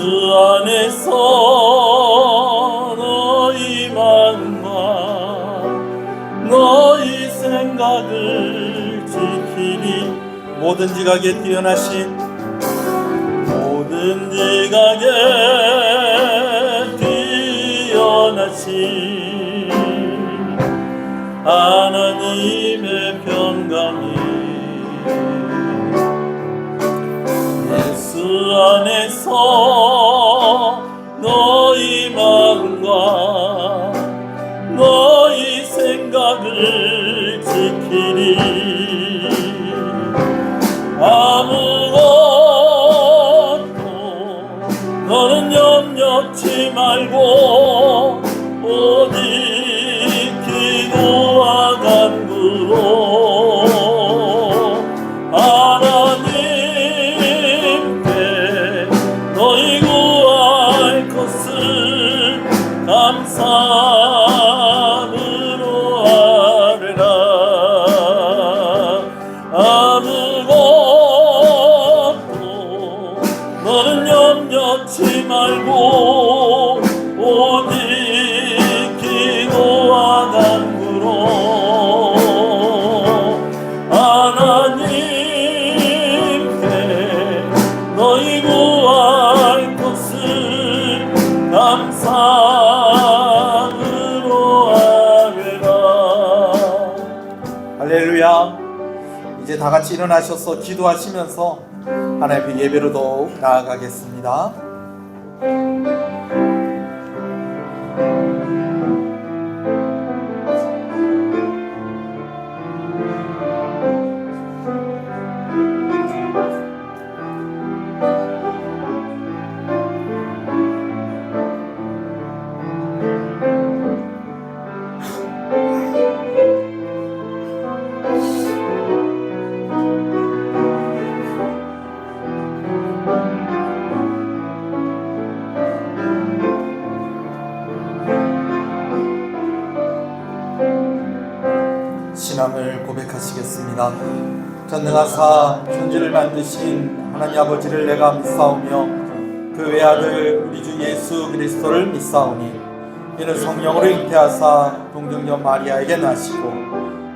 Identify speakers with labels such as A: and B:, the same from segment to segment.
A: 안에서 너희 마음과 너희 생각을 지키니 모든 지각에 뛰어나신 하나님의 평강이 예수 안에서 너희 마음과 너희 생각을 지키니 아무것도 너는 염려치 말고 오직 기도와 간구로 하나님께 너희 구할 것을 감사함으로 아뢰라. 아무것도 너는 염려치 말고 오직 기도와 간구로 하나님께 너희 구할 것을 감사함으로 아뢰라.
B: 할렐루야. 이제 다 같이 일어나셔서 기도하시면서 하나님의 예배로 더욱 나아가겠습니다. 신앙을 고백하시겠습니다. 전능하사 천지를 만드신 하나님 아버지를 내가 믿사오며 그 외아들 우리 주 예수 그리스도를 믿사오니 이는 성령으로 잉태하사 동정녀 마리아에게 나시고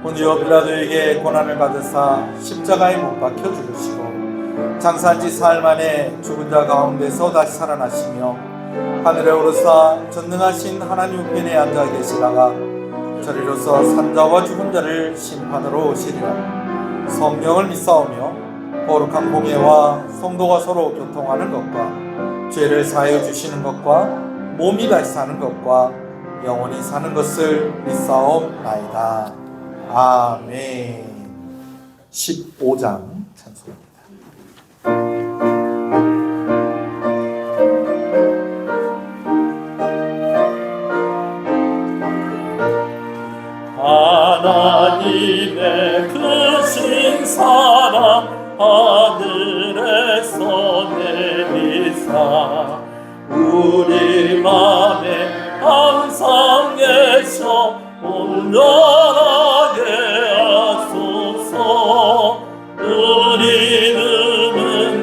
B: 본디오 빌라도에게 고난을 받으사 십자가에 못 박혀 죽으시고 장사한 지 사흘 만에 죽은 자 가운데서 다시 살아나시며 하늘에 오르사 전능하신 하나님 우편에 앉아 계시다가 저리로서 산자와 죽은 자를 심판으로 오시리라. 성령을 믿사오며 거룩한 공예와 성도가 서로 교통하는 것과 죄를 사하여 주시는 것과 몸이 다시 사는 것과 영원히 사는 것을 믿사옵나이다. 아멘. 15장 찬송입니다.
A: 하나님의 크신 사랑 하늘에서 내리사 우리 맘에 항상 계셔 온전하게 하소서. 우리는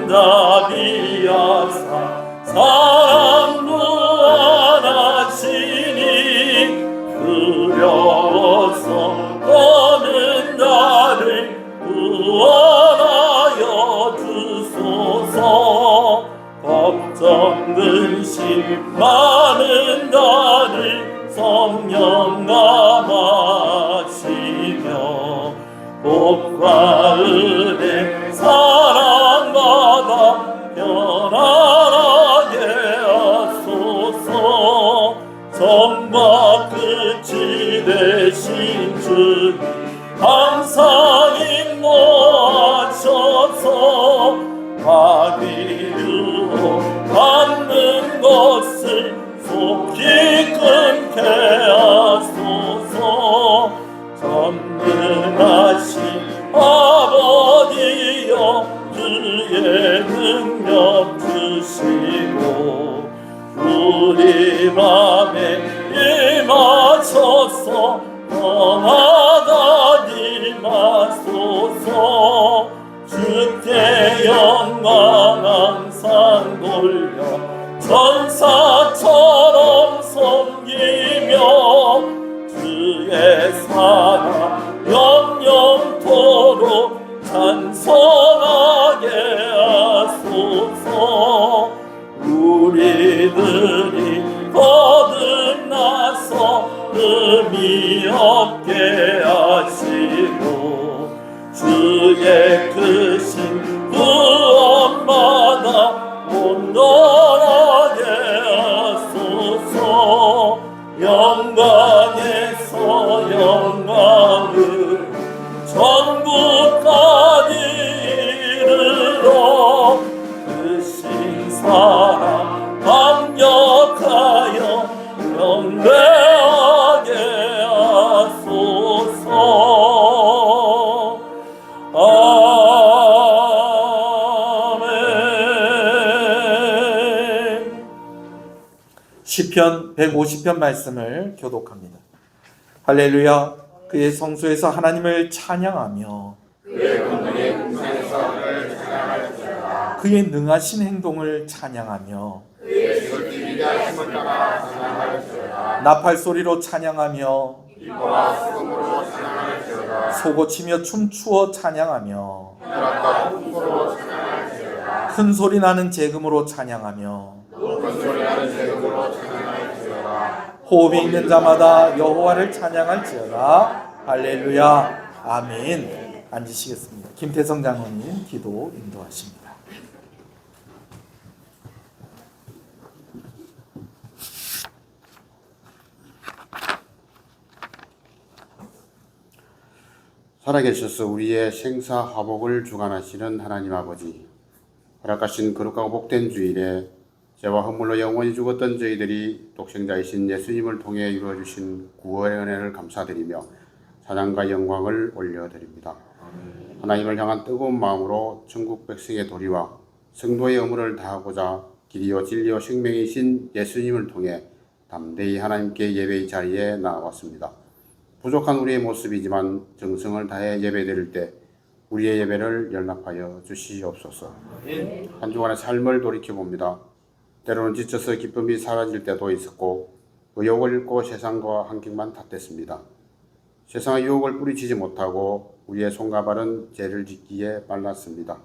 A: 답이야사 사랑 무한하시니 두려워서 떠는 나를 구원하여 주소서. 걱정 근심 많은 나를 성령 감하시며 복과 은혜 사랑받아 편안하게 하소서. 전과 끝이 되신 주님 항상 인도하셔서 마귀로 받는 것을 속히 끊게 하소서. 전능하신 아버지여 주의 능력 주시고 우리 맘에 임하셔서 떠나가지 마소서. 주께 영광 항상 돌려 전하게 하소서. 우리들이 거듭나서 의미 없게 하시고 주의 크신 구원받아 온전하게 하소서. 영광에서 영광을 천국까지 이르러 크신 사랑 감격하여 영배하게 하소서. 아멘.
B: 시편 150편 말씀을 교독합니다. 할렐루야. 그의 성소에서 하나님을 찬양하며 그의 능하신 행동을 찬양하며 나팔 소리로 찬양하며 소고치며 춤추어 찬양하며 큰 소리 나는 재금으로 찬양하며 호흡이 있는 자마다 여호와를 찬양할지어다. 할렐루야. 아멘. 앉으시겠습니다. 김태성 장로님 기도 인도하십니다.
C: 살아계셔서 우리의 생사 화복을 주관하시는 하나님 아버지, 허락하신 거룩하고 복된 주일에 죄와 허물로 영원히 죽었던 저희들이 독생자이신 예수님을 통해 이루어주신 구원의 은혜를 감사드리며 찬양과 영광을 올려드립니다. 하나님을 향한 뜨거운 마음으로 천국 백성의 도리와 성도의 의무를 다하고자 길이요 진리요 생명이신 예수님을 통해 담대히 하나님께 예배의 자리에 나아왔습니다. 부족한 우리의 모습이지만 정성을 다해 예배드릴 때 우리의 예배를 연락하여 주시옵소서. 한 주간의 삶을 돌이켜봅니다. 때로는 지쳐서 기쁨이 사라질 때도 있었고 의욕을 잃고 세상과 한경만 탓했습니다. 세상의 유혹을 뿌리치지 못하고 우리의 손과 발은 죄를 짓기에 빨랐습니다.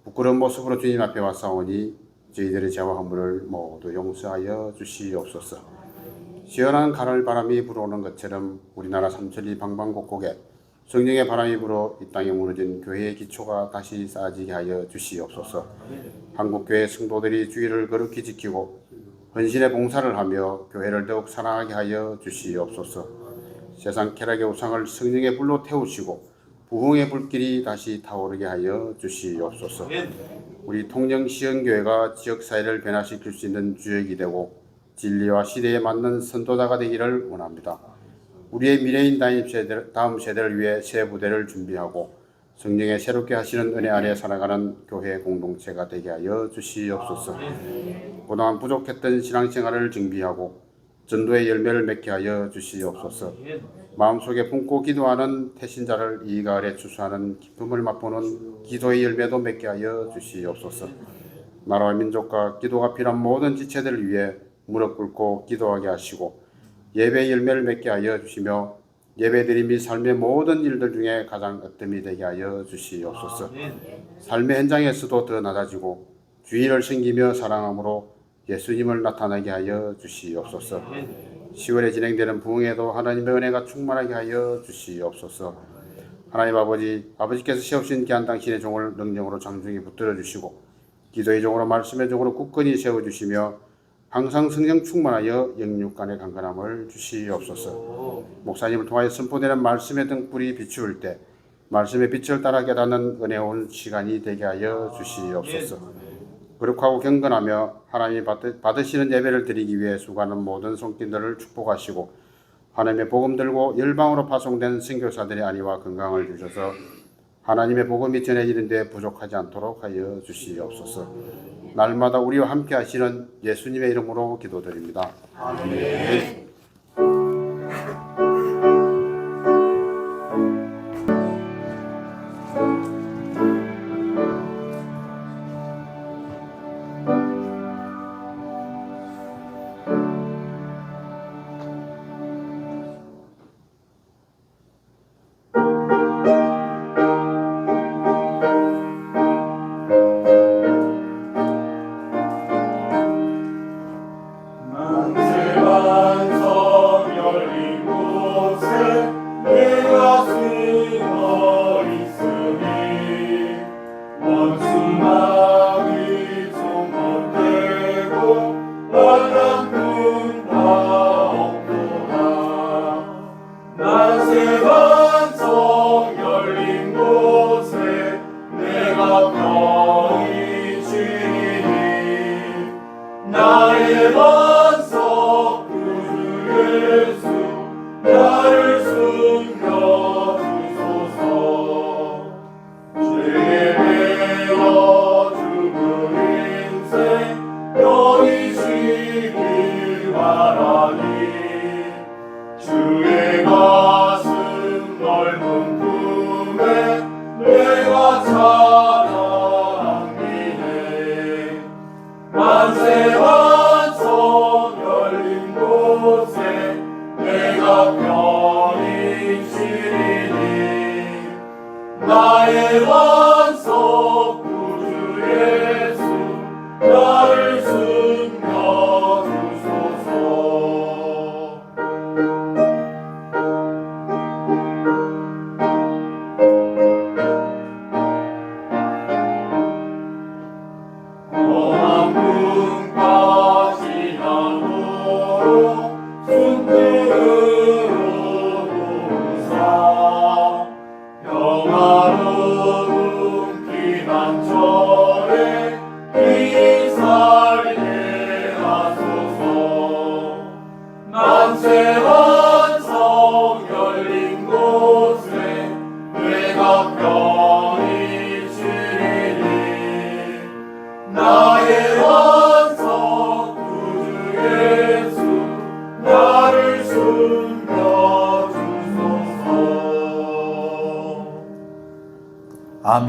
C: 부끄러운 모습으로 주님 앞에 왔사오니 저희들의 죄와 허물을 모두 용서하여 주시옵소서. 시원한 가을 바람이 불어오는 것처럼 우리나라 삼천리 방방곡곡에 성령의 바람이 불어 이 땅에 무너진 교회의 기초가 다시 쌓아지게 하여 주시옵소서. 한국교회 성도들이 주의를 거룩히 지키고 헌신의 봉사를 하며 교회를 더욱 사랑하게 하여 주시옵소서. 세상 쾌락의 우상을 성령의 불로 태우시고 부흥의 불길이 다시 타오르게 하여 주시옵소서. 우리 통영시흥교회가 지역사회를 변화시킬 수 있는 주역이 되고 진리와 시대에 맞는 선도자가 되기를 원합니다. 우리의 미래인 다음 세대를 위해 새 부대를 준비하고 성령의 새롭게 하시는 은혜 아래 살아가는 교회 공동체가 되게 하여 주시옵소서. 그동안 부족했던 신앙생활을 정비하고 전도의 열매를 맺게 하여 주시옵소서. 마음속에 품고 기도하는 태신자를 이 가을에 추수하는 기쁨을 맛보는 기도의 열매도 맺게 하여 주시옵소서. 나라와 민족과 기도가 필요한 모든 지체들을 위해 무릎 꿇고 기도하게 하시고 예배의 열매를 맺게 하여 주시며 예배드림이 삶의 모든 일들 중에 가장 으뜸이 되게 하여 주시옵소서. 삶의 현장에서도 더 낮아지고 주의를 섬기며 사랑함으로 예수님을 나타나게 하여 주시옵소서. 10월에 진행되는 부흥에도 하나님의 은혜가 충만하게 하여 주시옵소서. 하나님 아버지께서 세우신 귀한 당신의 종을 능력으로 장중히 붙들어 주시고 기도의 종으로 말씀의 종으로 굳건히 세워주시며 항상 성령 충만하여 영육간의 강건함을 주시옵소서. 목사님을 통하여 선포되는 말씀의 등불이 비추을 때 말씀의 빛을 따라 깨닫는 은혜로운 시간이 되게 하여 주시옵소서. 거룩하고 경건하며 하나님이 받으시는 예배를 드리기 위해 수고하는 모든 손길들을 축복하시고 하나님의 복음 들고 열방으로 파송된 선교사들의 안위와 건강을 주셔서 하나님의 복음이 전해지는 데 부족하지 않도록 하여 주시옵소서. 날마다 우리와 함께 하시는 예수님의 이름으로 기도드립니다. 아멘.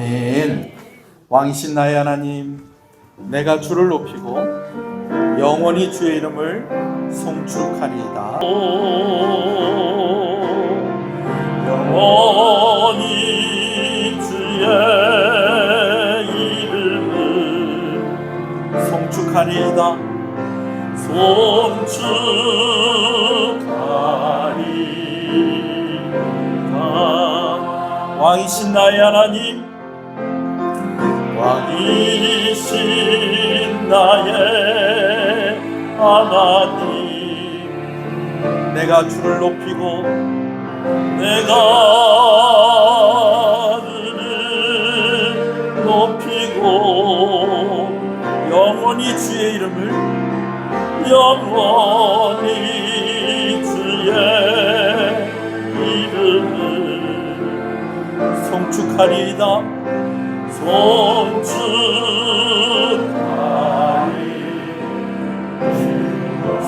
B: 아멘. 왕이신 나의 하나님, 내가 주를 높이고 영원히 주의 이름을 송축하리이다.
A: 영원히 주의 이름을
B: 송축하리이다.
A: 송축하리이다.
B: 왕이신 나의 하나님,
A: 왕이신 나의 하나님,
B: 내가 주를 높이고
A: 내가 그를 높이고
B: 영원히 주의 이름을
A: 영원히 주의 이름을
B: 송축하리이다.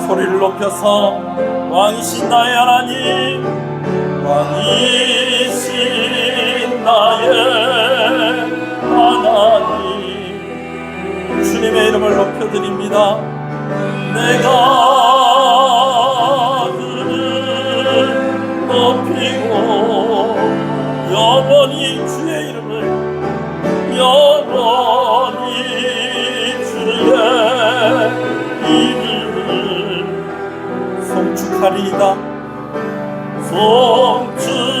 B: 소리를 높여서 왕이신 나의 하나님,
A: 왕이신 나의 하나님,
B: 주님의 이름을 높여드립니다.
A: 내가 그를 높이고 영원히 주의 이름을 영원히 주의 이름을
B: 송축하리이다.
A: 송축하리이다.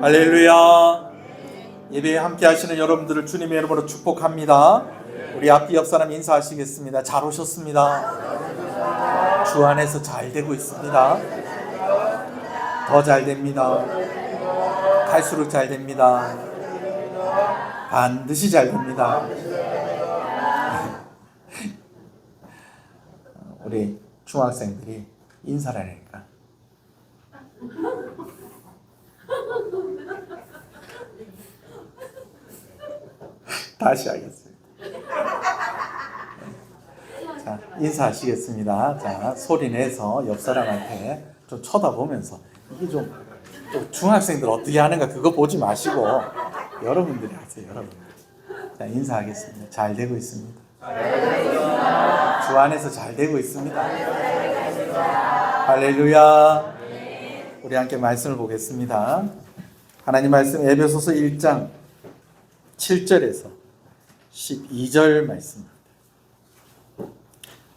B: 할렐루야. 예배에 함께 하시는 여러분들을 주님의 이름으로 축복합니다. 우리 앞뒤 옆 사람 인사하시겠습니다. 잘 오셨습니다. 주 안에서 잘 되고 있습니다. 더 잘 됩니다. 갈수록 잘 됩니다. 반드시 잘 됩니다. 우리 중학생들이 인사를 하니까 다시 하겠습니다. 자, 인사하시겠습니다. 자, 소리 내서 옆 사람한테 좀 쳐다보면서, 이게 좀 중학생들 어떻게 하는가 그거 보지 마시고 여러분들이 하세요. 여러분들. 자, 인사하겠습니다. 잘 되고 있습니다. 주 안에서 잘 되고 있습니다. 할렐루야. 우리 함께 말씀을 보겠습니다. 하나님 말씀 에베소서 1장 7절에서 12절 말씀입니다.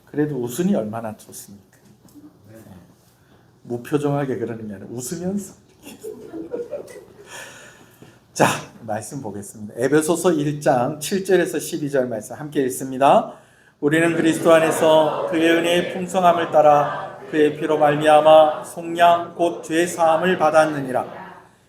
B: 그래도 웃으니 얼마나 좋습니까? 네. 무표정하게 그러는 게 아니라 웃으면서. 자, 말씀 보겠습니다. 에베소서 1장 7절에서 12절 말씀 함께 읽습니다. 우리는 그리스도 안에서 그의 은혜의 풍성함을 따라 그의 피로 말미암아 속량 곧 죄 사함을 받았느니라.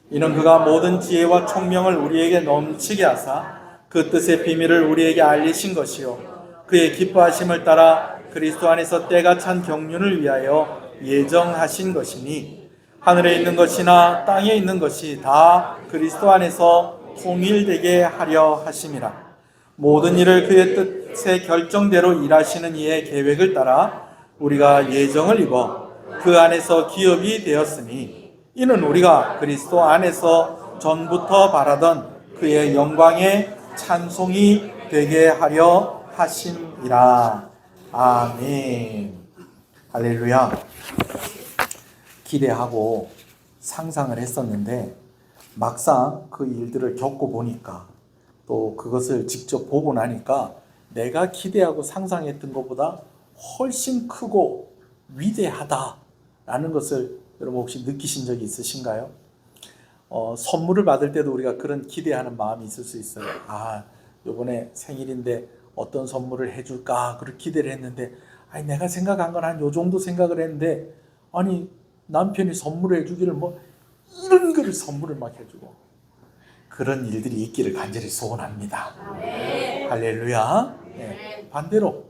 B: 이는 그가 모든 지혜와 총명을 우리에게 넘치게 하사 그 뜻의 비밀을 우리에게 알리신 것이요 그의 기뻐하심을 따라 그리스도 안에서 때가 찬 경륜을 위하여 예정하신 것이니 하늘에 있는 것이나 땅에 있는 것이 다 그리스도 안에서 통일되게 하려 하심이라. 모든 일을 그의 뜻의 결정대로 일하시는 이의 계획을 따라 우리가 예정을 입어 그 안에서 기업이 되었으니 이는 우리가 그리스도 안에서 전부터 바라던 그의 영광의 찬송이 되게 하려 하심이라. 아멘. 할렐루야. 기대하고 상상을 했었는데 막상 그 일들을 겪어보니까 또 그것을 직접 보고 나니까 내가 기대하고 상상했던 것보다 훨씬 크고 위대하다라는 것을 여러분 혹시 느끼신 적이 있으신가요? 선물을 받을 때도 우리가 그런 기대하는 마음이 있을 수 있어요. 아, 이번에 생일인데 어떤 선물을 해줄까 그렇게 기대를 했는데, 아니 내가 생각한 건 한 요 정도 생각을 했는데, 아니 남편이 선물을 해주기를 뭐 이런 거를 선물을 막 해주고, 그런 일들이 있기를 간절히 소원합니다. 할렐루야. 네. 반대로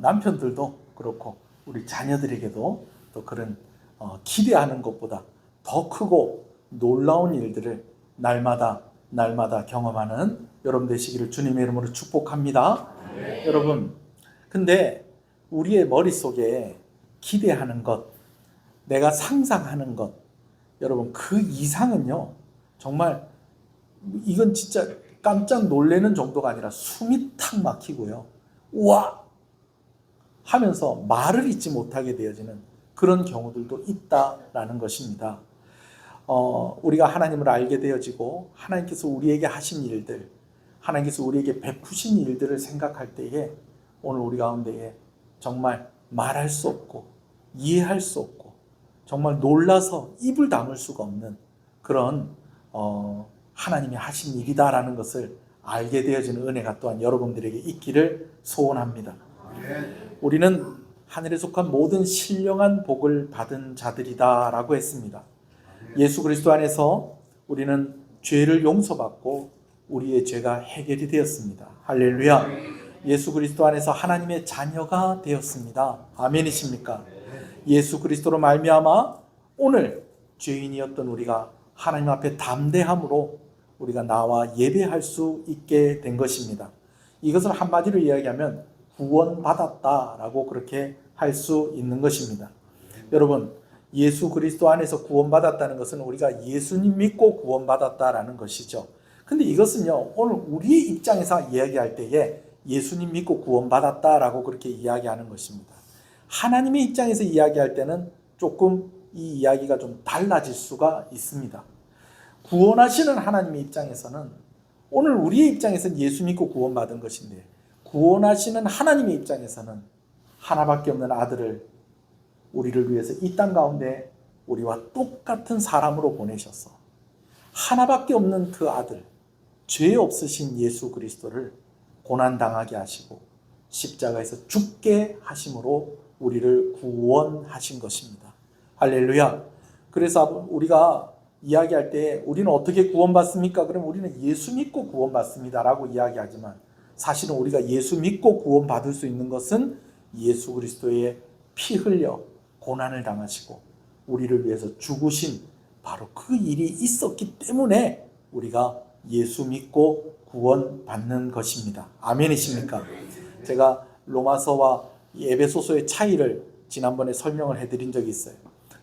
B: 남편들도 그렇고 우리 자녀들에게도 또 그런 기대하는 것보다 더 크고 놀라운 일들을 날마다 경험하는 여러분 되시기를 주님의 이름으로 축복합니다. 여러분, 근데 우리의 머릿속에 기대하는 것, 내가 상상하는 것, 여러분 그 이상은요, 정말 이건 진짜 깜짝 놀라는 정도가 아니라 숨이 탁 막히고요, 우와 하면서 말을 잇지 못하게 되어지는 그런 경우들도 있다라는 것입니다. 우리가 하나님을 알게 되어지고 하나님께서 우리에게 하신 일들, 하나님께서 우리에게 베푸신 일들을 생각할 때에 오늘 우리 가운데에 정말 말할 수 없고 이해할 수 없고 정말 놀라서 입을 다물 수가 없는 그런 하나님이 하신 일이다라는 것을 알게 되어지는 은혜가 또한 여러분들에게 있기를 소원합니다. 우리는 하늘에 속한 모든 신령한 복을 받은 자들이다라고 했습니다. 예수 그리스도 안에서 우리는 죄를 용서받고 우리의 죄가 해결이 되었습니다. 할렐루야. 예수 그리스도 안에서 하나님의 자녀가 되었습니다. 아멘이십니까? 예수 그리스도로 말미암아 오늘 죄인이었던 우리가 하나님 앞에 담대함으로 우리가 나와 예배할 수 있게 된 것입니다. 이것을 한마디로 이야기하면 구원받았다라고 그렇게 할 수 있는 것입니다. 여러분, 예수 그리스도 안에서 구원받았다는 것은 우리가 예수님 믿고 구원받았다라는 것이죠. 근데 이것은요, 오늘 우리의 입장에서 이야기할 때에 예수님 믿고 구원받았다라고 그렇게 이야기하는 것입니다. 하나님의 입장에서 이야기할 때는 조금 이 이야기가 좀 달라질 수가 있습니다. 구원하시는 하나님의 입장에서는 오늘 우리의 입장에서는 예수 믿고 구원받은 것인데, 구원하시는 하나님의 입장에서는 하나밖에 없는 아들을 우리를 위해서 이 땅 가운데 우리와 똑같은 사람으로 보내셔서 하나밖에 없는 그 아들, 죄 없으신 예수 그리스도를 고난당하게 하시고 십자가에서 죽게 하심으로 우리를 구원하신 것입니다. 할렐루야. 그래서 우리가 이야기할 때 우리는 어떻게 구원받습니까? 그러면 우리는 예수 믿고 구원받습니다 라고 이야기하지만, 사실은 우리가 예수 믿고 구원받을 수 있는 것은 예수 그리스도의 피 흘려 고난을 당하시고 우리를 위해서 죽으신 바로 그 일이 있었기 때문에 우리가 예수 믿고 구원받는 것입니다. 아멘이십니까? 제가 로마서와 에베소서의 차이를 지난번에 설명을 해드린 적이 있어요.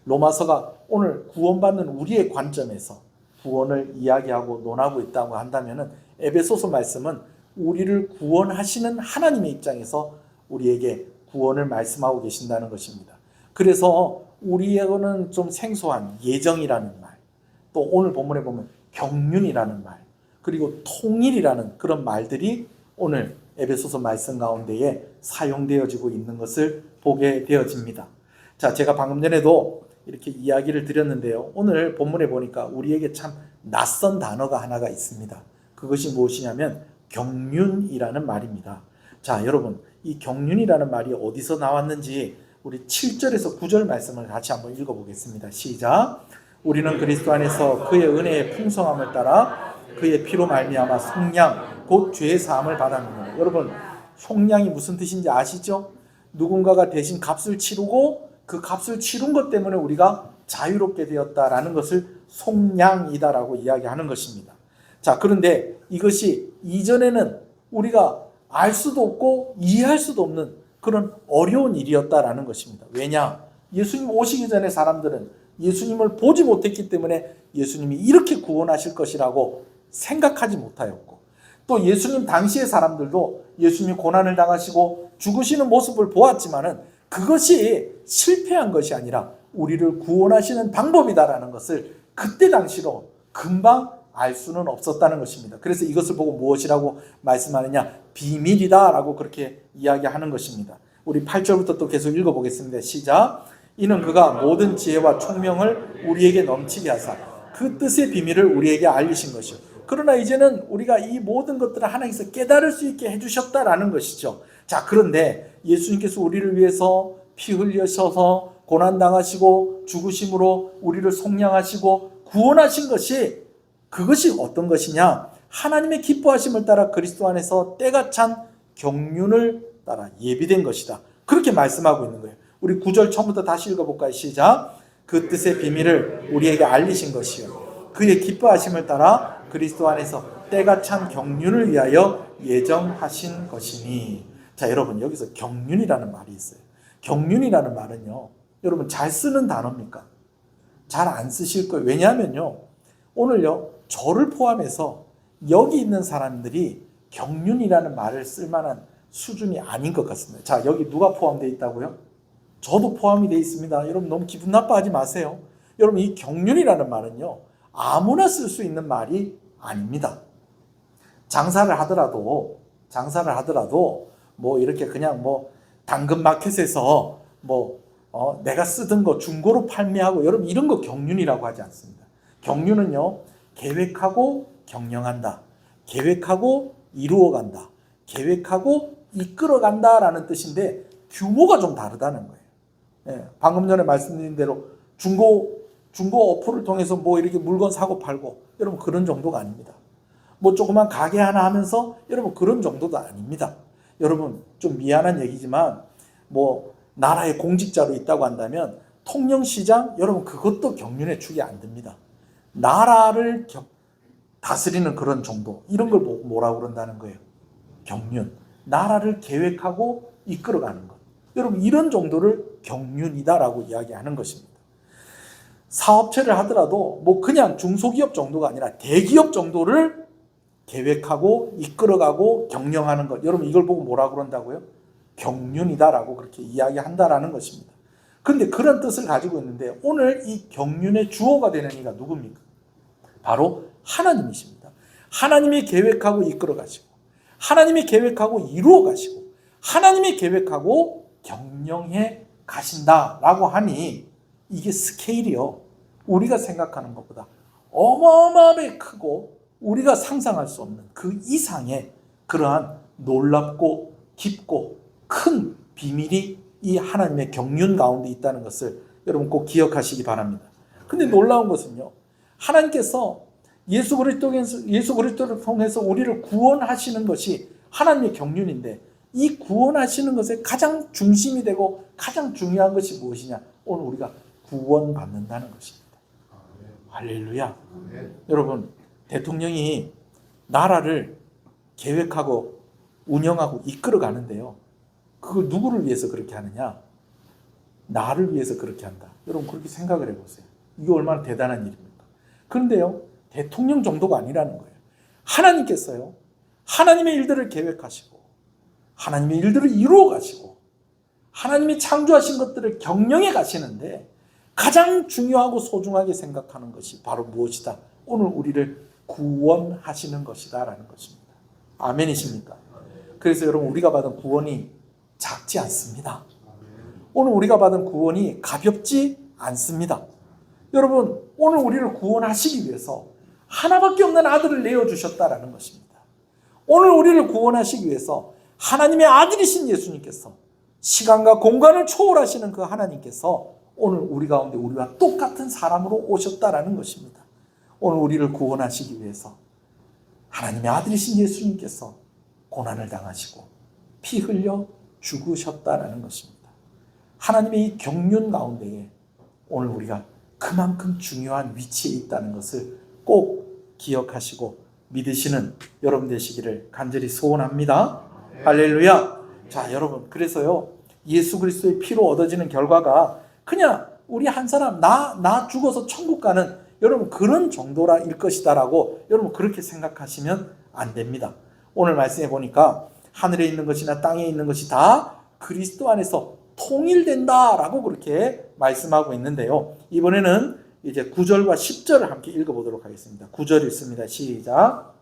B: 로마서가 오늘 구원받는 우리의 관점에서 구원을 이야기하고 논하고 있다고 한다면, 에베소서 말씀은 우리를 구원하시는 하나님의 입장에서 우리에게 구원을 말씀하고 계신다는 것입니다. 그래서 우리에게는 좀 생소한 예정이라는 말, 또 오늘 본문에 보면 경륜이라는 말, 그리고 통일이라는 그런 말들이 오늘 에베소서 말씀 가운데에 사용되어지고 있는 것을 보게 되어집니다. 자, 제가 방금 전에도 이렇게 이야기를 드렸는데요, 오늘 본문에 보니까 우리에게 참 낯선 단어가 하나가 있습니다. 그것이 무엇이냐면 경륜이라는 말입니다. 자, 여러분, 이 경륜이라는 말이 어디서 나왔는지 우리 7절에서 9절 말씀을 같이 한번 읽어보겠습니다. 시작. 우리는 그리스도 안에서 그의 은혜의 풍성함을 따라 그의 피로 말미암아 속량 곧 죄의 사함을 받았느니라. 여러분, 속량이 무슨 뜻인지 아시죠? 누군가가 대신 값을 치르고 그 값을 치른 것 때문에 우리가 자유롭게 되었다라는 것을 속량이다라고 이야기하는 것입니다. 자, 그런데 이것이 이전에는 우리가 알 수도 없고 이해할 수도 없는 그런 어려운 일이었다라는 것입니다. 왜냐? 예수님 오시기 전에 사람들은 예수님을 보지 못했기 때문에 예수님이 이렇게 구원하실 것이라고 생각하지 못하였고, 또 예수님 당시의 사람들도 예수님이 고난을 당하시고 죽으시는 모습을 보았지만은 그것이 실패한 것이 아니라 우리를 구원하시는 방법이다라는 것을 그때 당시로 금방 알 수는 없었다는 것입니다. 그래서 이것을 보고 무엇이라고 말씀하느냐? 비밀이다라고 그렇게 이야기하는 것입니다. 우리 8절부터 또 계속 읽어보겠습니다. 시작. 이는 그가 모든 지혜와 총명을 우리에게 넘치게 하사 그 뜻의 비밀을 우리에게 알리신 것이요. 그러나 이제는 우리가 이 모든 것들을 하나님께서 깨달을 수 있게 해주셨다라는 것이죠. 자, 그런데 예수님께서 우리를 위해서 피 흘리셔서 고난당하시고 죽으심으로 우리를 속량하시고 구원하신 것이, 그것이 어떤 것이냐? 하나님의 기뻐하심을 따라 그리스도 안에서 때가 찬 경륜을 따라 예비된 것이다. 그렇게 말씀하고 있는 거예요. 우리 9절 처음부터 다시 읽어볼까요? 시작. 그 뜻의 비밀을 우리에게 알리신 것이요 그의 기뻐하심을 따라 그리스도 안에서 때가 찬 경륜을 위하여 예정하신 것이니. 자, 여러분, 여기서 경륜이라는 말이 있어요. 경륜이라는 말은요, 여러분 잘 쓰는 단어입니까? 잘 안 쓰실 거예요. 왜냐하면요, 오늘요, 저를 포함해서 여기 있는 사람들이 경륜이라는 말을 쓸 만한 수준이 아닌 것 같습니다. 자, 여기 누가 포함되어 있다고요? 저도 포함이 되어 있습니다. 여러분 너무 기분 나빠하지 마세요. 여러분 이 경륜이라는 말은요, 아무나 쓸 수 있는 말이 아닙니다. 장사를 하더라도 뭐 이렇게 그냥 뭐 당근마켓에서 뭐 내가 쓰던 거 중고로 판매하고, 여러분 이런 거 경륜이라고 하지 않습니다. 경륜은요, 계획하고 경영한다, 계획하고 이루어간다, 계획하고 이끌어간다라는 뜻인데 규모가 좀 다르다는 거예요. 예, 방금 전에 말씀드린 대로 중고 어플을 통해서 뭐 이렇게 물건 사고 팔고, 여러분 그런 정도가 아닙니다. 뭐 조그만 가게 하나 하면서 여러분 그런 정도도 아닙니다. 여러분 좀 미안한 얘기지만 뭐 나라의 공직자로 있다고 한다면 통영시장, 여러분 그것도 경륜의 축이 안 됩니다. 나라를 다스리는 그런 정도, 이런 걸 뭐라고 그런다는 거예요? 경륜. 나라를 계획하고 이끌어가는 것, 여러분 이런 정도를 경륜이다라고 이야기하는 것입니다. 사업체를 하더라도 뭐 그냥 중소기업 정도가 아니라 대기업 정도를 계획하고 이끌어가고 경영하는 것, 여러분 이걸 보고 뭐라고 그런다고요? 경륜이다라고 그렇게 이야기한다라는 것입니다. 그런데 그런 뜻을 가지고 있는데 오늘 이 경륜의 주어가 되는 이가 누굽니까? 바로 하나님이십니다. 하나님이 계획하고 이끌어 가시고, 하나님이 계획하고 이루어 가시고, 하나님이 계획하고 경영해 가신다라고 하니 이게 스케일이요, 우리가 생각하는 것보다 어마어마하게 크고 우리가 상상할 수 없는 그 이상의 그러한 놀랍고 깊고 큰 비밀이 이 하나님의 경륜 가운데 있다는 것을 여러분 꼭 기억하시기 바랍니다. 근데 놀라운 것은요, 하나님께서 예수 그리스도를 통해서 우리를 구원하시는 것이 하나님의 경륜인데, 이 구원하시는 것의 가장 중심이 되고 가장 중요한 것이 무엇이냐? 오늘 우리가 구원받는다는 것입니다. 할렐루야. 여러분, 대통령이 나라를 계획하고 운영하고 이끌어 가는데요, 그걸 누구를 위해서 그렇게 하느냐? 나를 위해서 그렇게 한다. 여러분 그렇게 생각을 해보세요. 이게 얼마나 대단한 일입니까? 그런데요, 대통령 정도가 아니라는 거예요. 하나님께서요, 하나님의 일들을 계획하시고 하나님의 일들을 이루어 가시고 하나님이 창조하신 것들을 경영해 가시는데 가장 중요하고 소중하게 생각하는 것이 바로 무엇이다? 오늘 우리를 구원하시는 것이다 라는 것입니다. 아멘이십니까? 그래서 여러분 우리가 받은 구원이 작지 않습니다. 오늘 우리가 받은 구원이 가볍지 않습니다. 여러분 오늘 우리를 구원하시기 위해서 하나밖에 없는 아들을 내어주셨다라는 것입니다. 오늘 우리를 구원하시기 위해서 하나님의 아들이신 예수님께서, 시간과 공간을 초월하시는 그 하나님께서 오늘 우리 가운데 우리와 똑같은 사람으로 오셨다라는 것입니다. 오늘 우리를 구원하시기 위해서 하나님의 아들이신 예수님께서 고난을 당하시고 피 흘려 죽으셨다라는 것입니다. 하나님의 이 경륜 가운데에 오늘 우리가 그만큼 중요한 위치에 있다는 것을 꼭 기억하시고 믿으시는 여러분 되시기를 간절히 소원합니다. 할렐루야. 자, 여러분, 그래서요, 예수 그리스도의 피로 얻어지는 결과가 그냥 우리 한 사람 나 죽어서 천국 가는 여러분 그런 정도라일 것이다라고 여러분 그렇게 생각하시면 안 됩니다. 오늘 말씀해 보니까 하늘에 있는 것이나 땅에 있는 것이 다 그리스도 안에서 통일된다라고 그렇게 말씀하고 있는데요. 이번에는 이제 9절과 10절을 함께 읽어보도록 하겠습니다. 9절 읽습니다. 시작.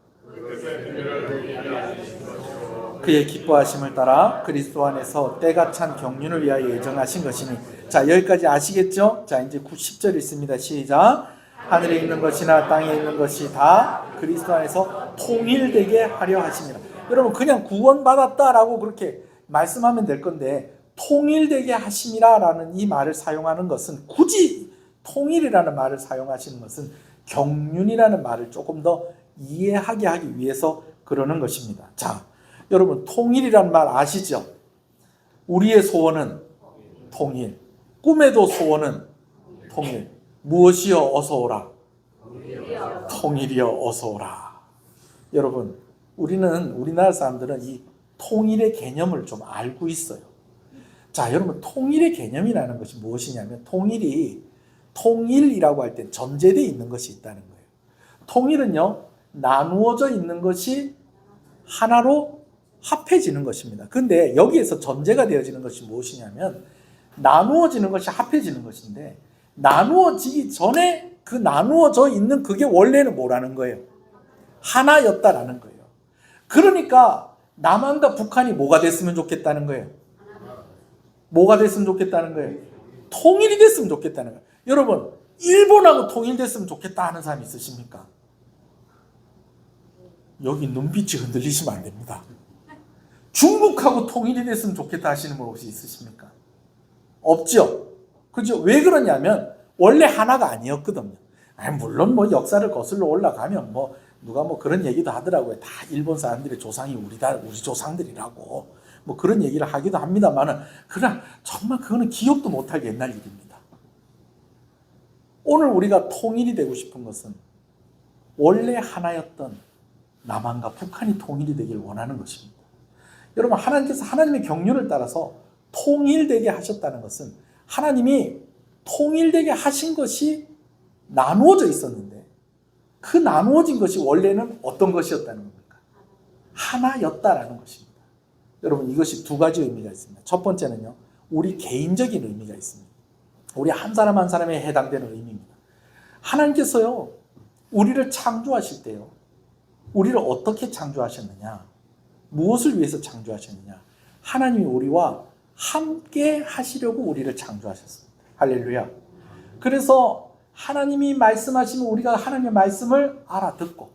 B: 그의 기뻐하심을 따라 그리스도 안에서 때가 찬 경륜을 위하여 예정하신 것이니. 자, 여기까지 아시겠죠? 자, 이제 10절 읽습니다. 시작. 하늘에 있는 것이나 땅에 있는 것이 다 그리스도 안에서 통일되게 하려 하십니다. 여러분 그냥 구원받았다라고 그렇게 말씀하면 될 건데, 통일되게 하심이라라는 이 말을 사용하는 것은, 굳이 통일이라는 말을 사용하시는 것은 경륜이라는 말을 조금 더 이해하게 하기 위해서 그러는 것입니다. 자, 여러분 통일이라는 말 아시죠? 우리의 소원은 통일, 꿈에도 소원은 통일. 무엇이여 어서 오라? 통일이여 어서 오라. 여러분 우리나라 사람들은 이 통일의 개념을 좀 알고 있어요. 자, 여러분 통일의 개념이라는 것이 무엇이냐면 통일이라고 할 때 전제되어 있는 것이 있다는 거예요. 통일은요, 나누어져 있는 것이 하나로 합해지는 것입니다. 근데 여기에서 전제가 되어지는 것이 무엇이냐면 나누어지는 것이 합해지는 것인데 나누어지기 전에 그 나누어져 있는 그게 원래는 뭐라는 거예요? 하나였다라는 거예요. 그러니까 남한과 북한이 뭐가 됐으면 좋겠다는 거예요? 뭐가 됐으면 좋겠다는 거예요? 통일이 됐으면 좋겠다는 거예요. 여러분, 일본하고 통일됐으면 좋겠다 하는 사람 있으십니까? 여기 눈빛이 흔들리시면 안 됩니다. 중국하고 통일이 됐으면 좋겠다 하시는 분 혹시 있으십니까? 없죠? 그죠? 왜 그러냐면 원래 하나가 아니었거든요. 물론 뭐 역사를 거슬러 올라가면 뭐 누가 뭐 그런 얘기도 하더라고요. 다 일본 사람들의 조상이 우리 조상들이라고 뭐 그런 얘기를 하기도 합니다만은 그러나 정말 그거는 기억도 못할 옛날 일입니다. 오늘 우리가 통일이 되고 싶은 것은 원래 하나였던 남한과 북한이 통일이 되길 원하는 것입니다. 여러분, 하나님께서 하나님의 경륜을 따라서 통일되게 하셨다는 것은 하나님이 통일되게 하신 것이 나누어져 있었는데 그 나누어진 것이 원래는 어떤 것이었다는 겁니까? 하나였다라는 것입니다. 여러분, 이것이 두 가지 의미가 있습니다. 첫 번째는요, 우리 개인적인 의미가 있습니다. 우리 한 사람 한 사람에 해당되는 의미입니다. 하나님께서요, 우리를 창조하실 때요, 우리를 어떻게 창조하셨느냐? 무엇을 위해서 창조하셨느냐? 하나님이 우리와 함께 하시려고 우리를 창조하셨습니다. 할렐루야. 그래서 하나님이 말씀하시면 우리가 하나님의 말씀을 알아듣고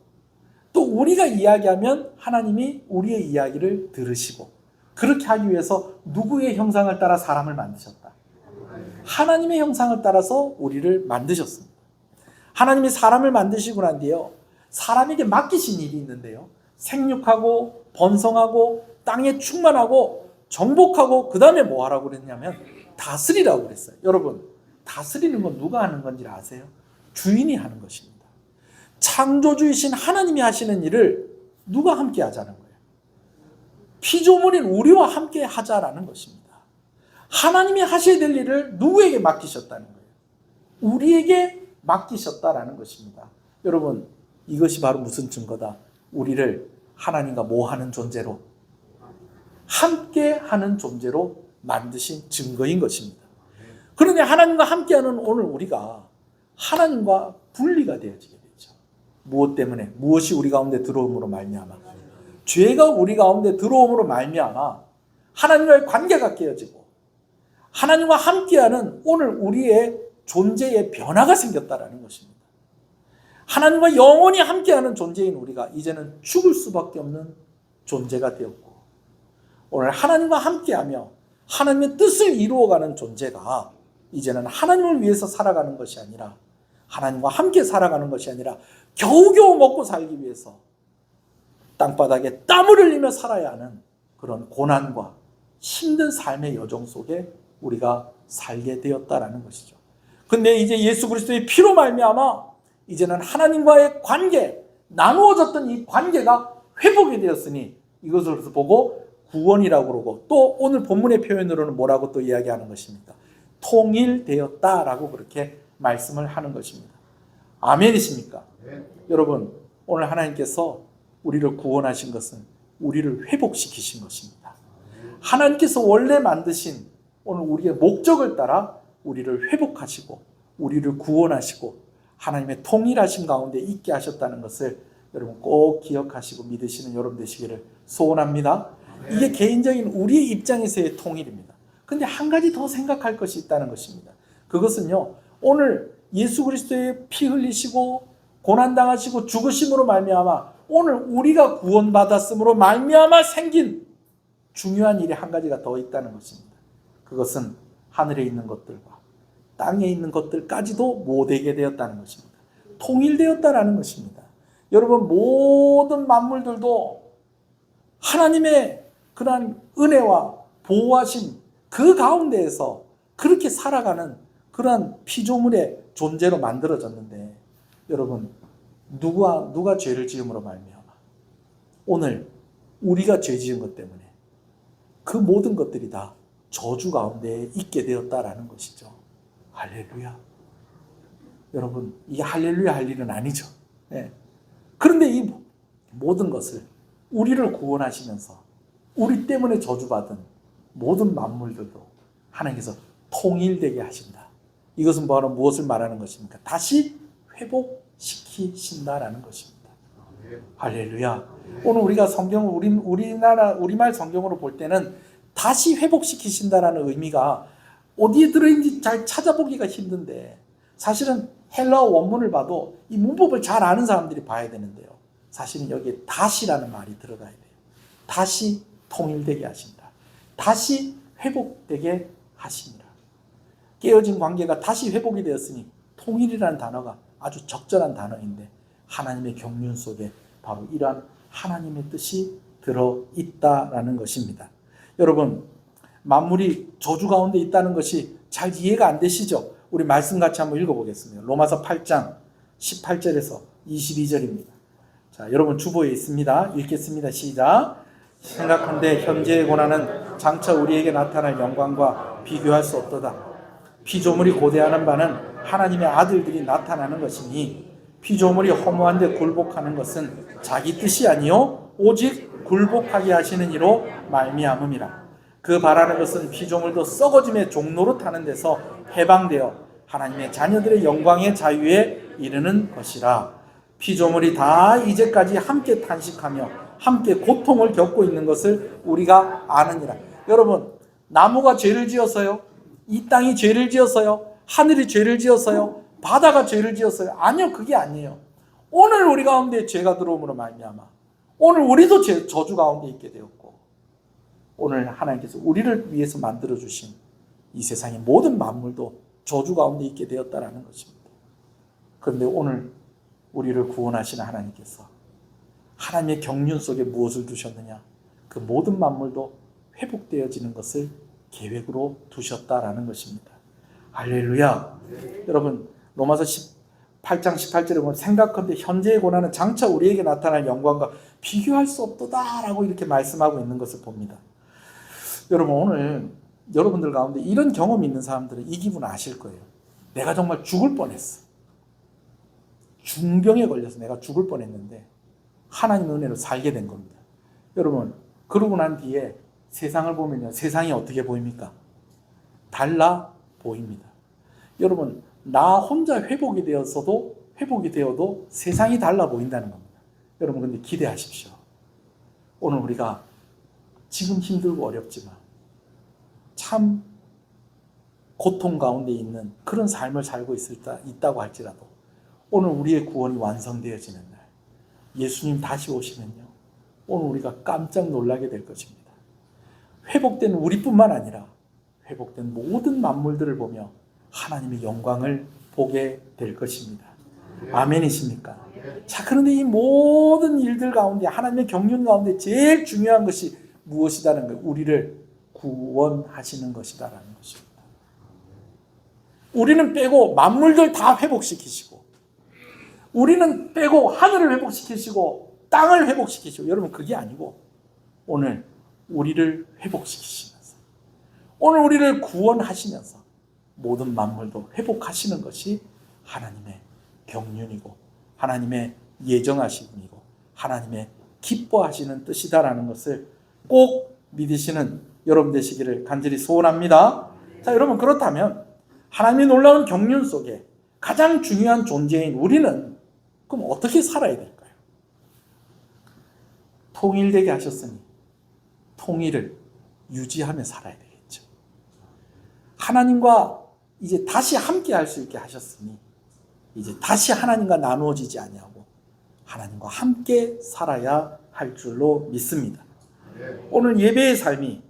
B: 또 우리가 이야기하면 하나님이 우리의 이야기를 들으시고 그렇게 하기 위해서 누구의 형상을 따라 사람을 만드셨다? 하나님의 형상을 따라서 우리를 만드셨습니다. 하나님이 사람을 만드시고 난 뒤에요, 사람에게 맡기신 일이 있는데요, 생육하고 번성하고 땅에 충만하고 정복하고 그 다음에 뭐 하라고 그랬냐면 다스리라고 그랬어요. 여러분, 다스리는 건 누가 하는 건지 아세요? 주인이 하는 것입니다. 창조주이신 하나님이 하시는 일을 누가 함께 하자는 거예요? 피조물인 우리와 함께 하자라는 것입니다. 하나님이 하셔야 될 일을 누구에게 맡기셨다는 거예요? 우리에게 맡기셨다라는 것입니다. 여러분, 이것이 바로 무슨 증거다? 우리를 하나님과 뭐 하는 존재로? 함께 하는 존재로 만드신 증거인 것입니다. 그런데 하나님과 함께하는 오늘 우리가 하나님과 분리가 되어지게 되죠. 무엇 때문에? 무엇이 우리 가운데 들어옴으로 말미암아? 죄가 우리 가운데 들어옴으로 말미암아 하나님과의 관계가 깨어지고 하나님과 함께하는 오늘 우리의 존재의 변화가 생겼다라는 것입니다. 하나님과 영원히 함께하는 존재인 우리가 이제는 죽을 수밖에 없는 존재가 되었고, 오늘 하나님과 함께하며 하나님의 뜻을 이루어가는 존재가 이제는 하나님을 위해서 살아가는 것이 아니라, 하나님과 함께 살아가는 것이 아니라 겨우겨우 먹고 살기 위해서 땅바닥에 땀을 흘리며 살아야 하는 그런 고난과 힘든 삶의 여정 속에 우리가 살게 되었다라는 것이죠. 근데 이제 예수 그리스도의 피로 말미암아 이제는 하나님과의 관계, 나누어졌던 이 관계가 회복이 되었으니 이것을 보고 구원이라고 그러고, 또 오늘 본문의 표현으로는 뭐라고 또 이야기하는 것입니까? 통일되었다라고 그렇게 말씀을 하는 것입니다. 아멘이십니까? 네. 여러분, 오늘 하나님께서 우리를 구원하신 것은 우리를 회복시키신 것입니다. 하나님께서 원래 만드신 오늘 우리의 목적을 따라 우리를 회복하시고 우리를 구원하시고 하나님의 통일하심 가운데 있게 하셨다는 것을 여러분 꼭 기억하시고 믿으시는 여러분 되시기를 소원합니다. 이게 개인적인 우리의 입장에서의 통일입니다. 근데 한 가지 더 생각할 것이 있다는 것입니다. 그것은요, 오늘 예수 그리스도의 피 흘리시고 고난당하시고 죽으심으로 말미암아 오늘 우리가 구원받았음으로 말미암아 생긴 중요한 일이 한 가지가 더 있다는 것입니다. 그것은 하늘에 있는 것들과 땅에 있는 것들까지도 못되게 되었다는 것입니다. 통일되었다라는 것입니다. 여러분, 모든 만물들도 하나님의 그러한 은혜와 보호하심 그 가운데에서 그렇게 살아가는 그러한 피조물의 존재로 만들어졌는데, 여러분, 누가 죄를 지음으로 말미암아 오늘 우리가 죄 지은 것 때문에 그 모든 것들이 다 저주 가운데 있게 되었다라는 것이죠. 할렐루야. 여러분, 이게 할렐루야 할 일은 아니죠. 예. 그런데 이 모든 것을 우리를 구원하시면서 우리 때문에 저주받은 모든 만물들도 하나님께서 통일되게 하신다. 이것은 바로 무엇을 말하는 것입니까? 다시 회복시키신다라는 것입니다. 할렐루야. 오늘 우리가 성경을 우리말 성경으로 볼 때는 다시 회복시키신다라는 의미가 어디에 들어있는지 잘 찾아보기가 힘든데, 사실은 헬라어 원문을 봐도 이 문법을 잘 아는 사람들이 봐야 되는데요. 사실은 여기에 다시라는 말이 들어가야 돼요. 다시 통일되게 하신다. 다시 회복되게 하시니라. 깨어진 관계가 다시 회복이 되었으니 통일이라는 단어가 아주 적절한 단어인데, 하나님의 경륜 속에 바로 이러한 하나님의 뜻이 들어있다라는 것입니다. 여러분, 만물이 저주 가운데 있다는 것이 잘 이해가 안 되시죠? 우리 말씀 같이 한번 읽어보겠습니다. 로마서 8장 18절에서 22절입니다. 자, 여러분 주보에 있습니다. 읽겠습니다. 시작. 생각한데 현재의 고난은 장차 우리에게 나타날 영광과 비교할 수 없도다. 피조물이 고대하는 바는 하나님의 아들들이 나타나는 것이니, 피조물이 허무한데 굴복하는 것은 자기 뜻이 아니요 오직 굴복하게 하시는 이로 말미암음이라. 그 바라는 것은 피조물도 썩어짐의 종로로 타는 데서 해방되어 하나님의 자녀들의 영광의 자유에 이르는 것이라. 피조물이 다 이제까지 함께 탄식하며 함께 고통을 겪고 있는 것을 우리가 아느니라. 여러분, 나무가 죄를 지어서요? 이 땅이 죄를 지어서요? 하늘이 죄를 지어서요? 바다가 죄를 지었어요? 아니요, 그게 아니에요. 오늘 우리 가운데 죄가 들어옴으로 말미암아 오늘 우리도 저주 가운데 있게 되었고, 오늘 하나님께서 우리를 위해서 만들어주신 이 세상의 모든 만물도 저주 가운데 있게 되었다라는 것입니다. 그런데 오늘 우리를 구원하시는 하나님께서 하나님의 경륜 속에 무엇을 두셨느냐? 그 모든 만물도 회복되어지는 것을 계획으로 두셨다라는 것입니다. 할렐루야. 여러분, 로마서 8장 18절에 보면 생각컨대 현재의 고난은 장차 우리에게 나타날 영광과 비교할 수 없도다라고 이렇게 말씀하고 있는 것을 봅니다. 여러분, 오늘 여러분들 가운데 이런 경험이 있는 사람들은 이 기분 아실 거예요. 내가 정말 죽을 뻔했어. 중병에 걸려서 내가 죽을 뻔했는데 하나님의 은혜로 살게 된 겁니다. 여러분, 그러고 난 뒤에 세상을 보면요, 세상이 어떻게 보입니까? 달라 보입니다. 여러분, 나 혼자 회복이 되어도 세상이 달라 보인다는 겁니다. 여러분, 근데 기대하십시오. 오늘 우리가 지금 힘들고 어렵지만 참 고통 가운데 있는 그런 삶을 살고 있다고 할지라도 오늘 우리의 구원이 완성되어지는 날, 예수님 다시 오시면요, 오늘 우리가 깜짝 놀라게 될 것입니다. 회복된 우리뿐만 아니라 회복된 모든 만물들을 보며 하나님의 영광을 보게 될 것입니다. 아멘이십니까? 자, 그런데 이 모든 일들 가운데, 하나님의 경륜 가운데 제일 중요한 것이 무엇이다는 거예요? 우리를 구원하시는 것이다라는 것입니다. 우리는 빼고 만물들 다 회복시키시고, 우리는 빼고 하늘을 회복시키시고 땅을 회복시키시고, 여러분, 그게 아니고 오늘 우리를 회복시키시면서, 오늘 우리를 구원하시면서 모든 만물도 회복하시는 것이 하나님의 경륜이고 하나님의 예정하신 분이고 하나님의 기뻐하시는 뜻이다라는 것을 꼭 믿으시는 여러분 되시기를 간절히 소원합니다. 자, 여러분, 그렇다면 하나님의 놀라운 경륜 속에 가장 중요한 존재인 우리는 그럼 어떻게 살아야 될까요? 통일되게 하셨으니 통일을 유지하며 살아야 되겠죠. 하나님과 이제 다시 함께 할 수 있게 하셨으니 이제 다시 하나님과 나누어지지 아니하고 하나님과 함께 살아야 할 줄로 믿습니다. 오늘 예배의 삶이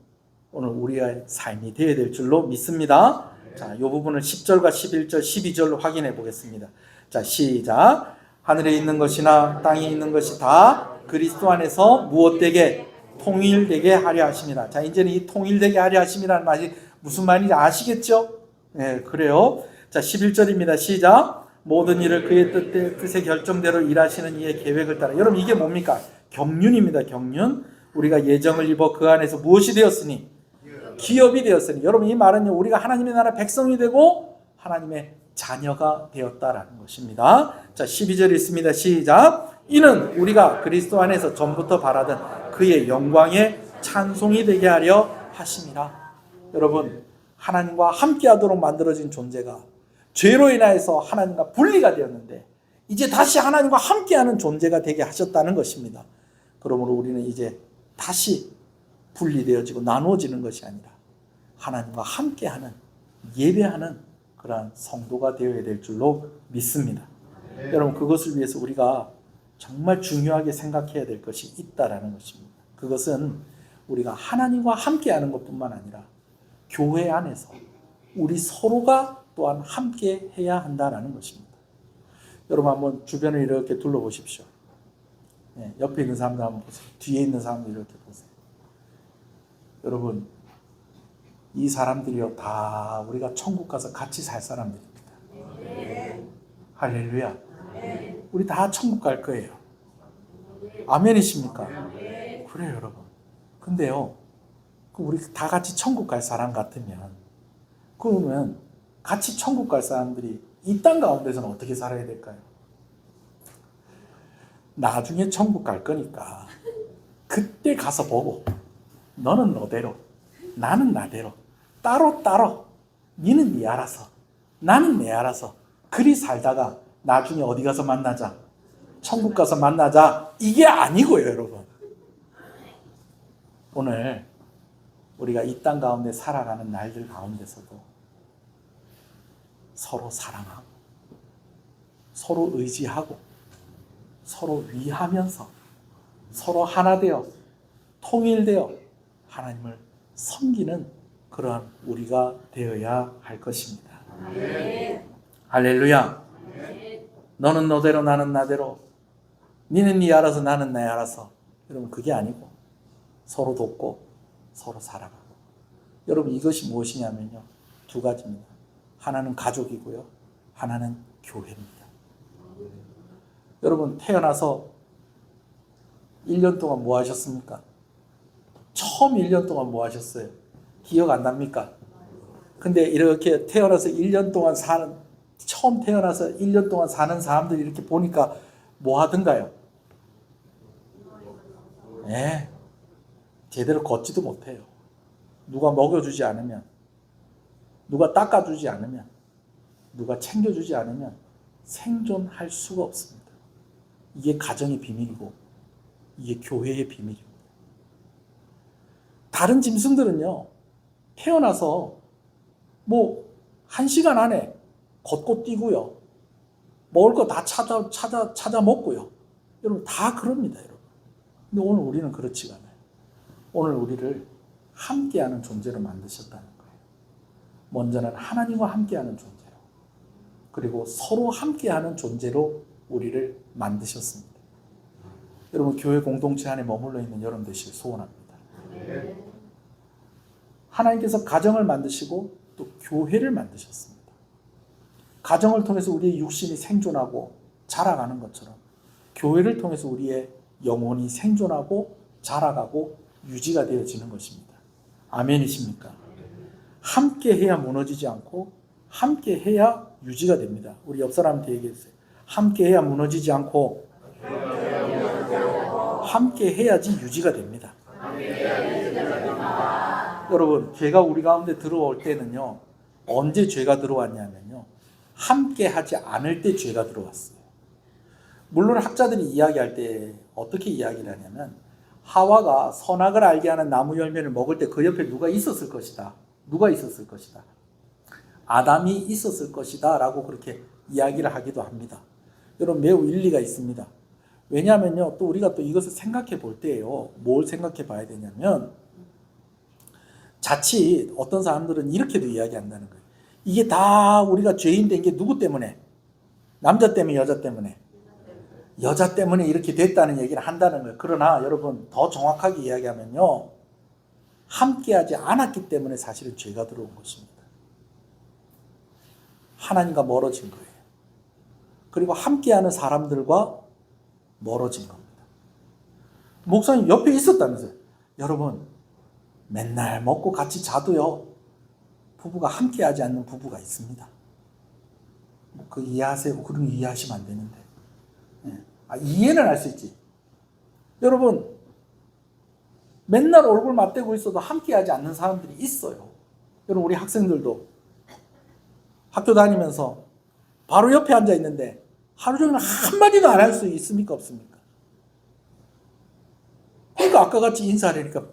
B: 오늘 우리의 삶이 되어야 될 줄로 믿습니다. 자, 이 부분을 10절과 11절, 12절로 확인해 보겠습니다. 자, 시작. 하늘에 있는 것이나 땅에 있는 것이 다 그리스도 안에서 무엇되게 통일되게 하려 하심이라. 자, 이제는 이 통일되게 하려 하심이라는 말이 무슨 말인지 아시겠죠? 네, 그래요. 자, 11절입니다. 시작. 모든 일을 그의 뜻의 결정대로 일하시는 이의 계획을 따라. 여러분, 이게 뭡니까? 경륜입니다. 경륜. 우리가 예정을 입어 그 안에서 무엇이 되었으니 기업이 되었으니. 여러분 이 말은요 우리가 하나님의 나라 백성이 되고 하나님의 자녀가 되었다라는 것입니다. 자 12절 있습니다. 시작. 이는 우리가 그리스도 안에서 전부터 바라던 그의 영광의 찬송이 되게 하려 하심이라. 여러분 하나님과 함께하도록 만들어진 존재가 죄로 인하여서 하나님과 분리가 되었는데 이제 다시 하나님과 함께하는 존재가 되게 하셨다는 것입니다. 그러므로 우리는 이제 다시 분리되어지고 나누어지는 것이 아니라 하나님과 함께하는 예배하는 그러한 성도가 되어야 될 줄로 믿습니다. 여러분 그것을 위해서 우리가 정말 중요하게 생각해야 될 것이 있다라는 것입니다. 그것은 우리가 하나님과 함께하는 것뿐만 아니라 교회 안에서 우리 서로가 또한 함께 해야 한다라는 것입니다. 여러분 한번 주변을 이렇게 둘러보십시오. 네, 옆에 있는 사람들 한번 보세요. 뒤에 있는 사람들 이렇게 보세요. 여러분 이 사람들이요 다 우리가 천국 가서 같이 살 사람들입니다. 할렐루야. 우리 다 천국 갈 거예요. 아멘이십니까? 그래요 여러분. 근데요 우리 다 같이 천국 갈 사람 같으면 그러면 같이 천국 갈 사람들이 이 땅 가운데서는 어떻게 살아야 될까요? 나중에 천국 갈 거니까 그때 가서 보고 너는 너대로 나는 나대로 따로 니는 니 알아서 나는 내 알아서 그리 살다가 나중에 어디 가서 만나자 천국 가서 만나자 이게 아니고요 여러분. 오늘 우리가 이 땅 가운데 살아가는 날들 가운데서도 서로 사랑하고 서로 의지하고 서로 위하면서 서로 하나 되어 통일되어 하나님을 섬기는 그러한 우리가 되어야 할 것입니다. 할렐루야. 너는 너대로 나는 나대로 니는 니 알아서 나는 내 알아서. 여러분 그게 아니고 서로 돕고 서로 살아가고. 여러분 이것이 무엇이냐면요 두 가지입니다. 하나는 가족이고요 하나는 교회입니다. 여러분 태어나서 1년 동안 뭐 하셨습니까? 처음 1년 동안 뭐 하셨어요? 기억 안 납니까? 근데 이렇게 태어나서 1년 동안 처음 태어나서 1년 동안 사는 사람들 이렇게 보니까 뭐 하던가요? 네, 제대로 걷지도 못해요. 누가 먹여주지 않으면, 누가 닦아주지 않으면, 누가 챙겨주지 않으면 생존할 수가 없습니다. 이게 가정의 비밀이고 이게 교회의 비밀입니다. 다른 짐승들은요 태어나서 뭐 1시간 안에 걷고 뛰고요 먹을 거 다 찾아 먹고요 여러분 다 그럽니다 여러분. 근데 오늘 우리는 그렇지가 않아요. 오늘 우리를 함께하는 존재로 만드셨다는 거예요. 먼저는 하나님과 함께하는 존재로 그리고 서로 함께하는 존재로 우리를 만드셨습니다. 여러분 교회 공동체 안에 머물러 있는 여러분 되시길 소원합니다. 하나님께서 가정을 만드시고 또 교회를 만드셨습니다. 가정을 통해서 우리의 육신이 생존하고 자라가는 것처럼 교회를 통해서 우리의 영혼이 생존하고 자라가고 유지가 되어지는 것입니다. 아멘이십니까? 함께 해야 무너지지 않고 함께 해야 유지가 됩니다. 우리 옆 사람한테 얘기해주세요. 함께 해야 무너지지 않고 함께 해야지 유지가 됩니다. 여러분 죄가 우리 가운데 들어올 때는요 언제 죄가 들어왔냐면요 함께 하지 않을 때 죄가 들어왔어요. 물론 학자들이 이야기할 때 어떻게 이야기를 하냐면 하와가 선악을 알게 하는 나무 열매를 먹을 때 그 옆에 누가 있었을 것이다. 누가 있었을 것이다. 아담이 있었을 것이다 라고 그렇게 이야기를 하기도 합니다. 여러분 매우 일리가 있습니다. 왜냐하면요 또 우리가 또 이것을 생각해 볼 때요 뭘 생각해 봐야 되냐면 자칫 어떤 사람들은 이렇게도 이야기한다는 거예요. 이게 다 우리가 죄인 된 게 누구 때문에? 남자 때문에 여자 때문에? 여자 때문에 이렇게 됐다는 얘기를 한다는 거예요. 그러나 여러분 더 정확하게 이야기하면요 함께하지 않았기 때문에 사실은 죄가 들어온 것입니다. 하나님과 멀어진 거예요. 그리고 함께하는 사람들과 멀어진 겁니다. 목사님 옆에 있었다면서요. 여러분 맨날 먹고 같이 자도요, 부부가 함께하지 않는 부부가 있습니다. 그 이해하세요? 그런 거 이해하시면 안 되는데. 이해는 할 수 있지. 여러분, 맨날 얼굴 맞대고 있어도 함께하지 않는 사람들이 있어요. 여러분, 우리 학생들도 학교 다니면서 바로 옆에 앉아 있는데 하루 종일 한마디도 안 할 수 있습니까? 없습니까? 그러니까 아까 같이 인사를 하니까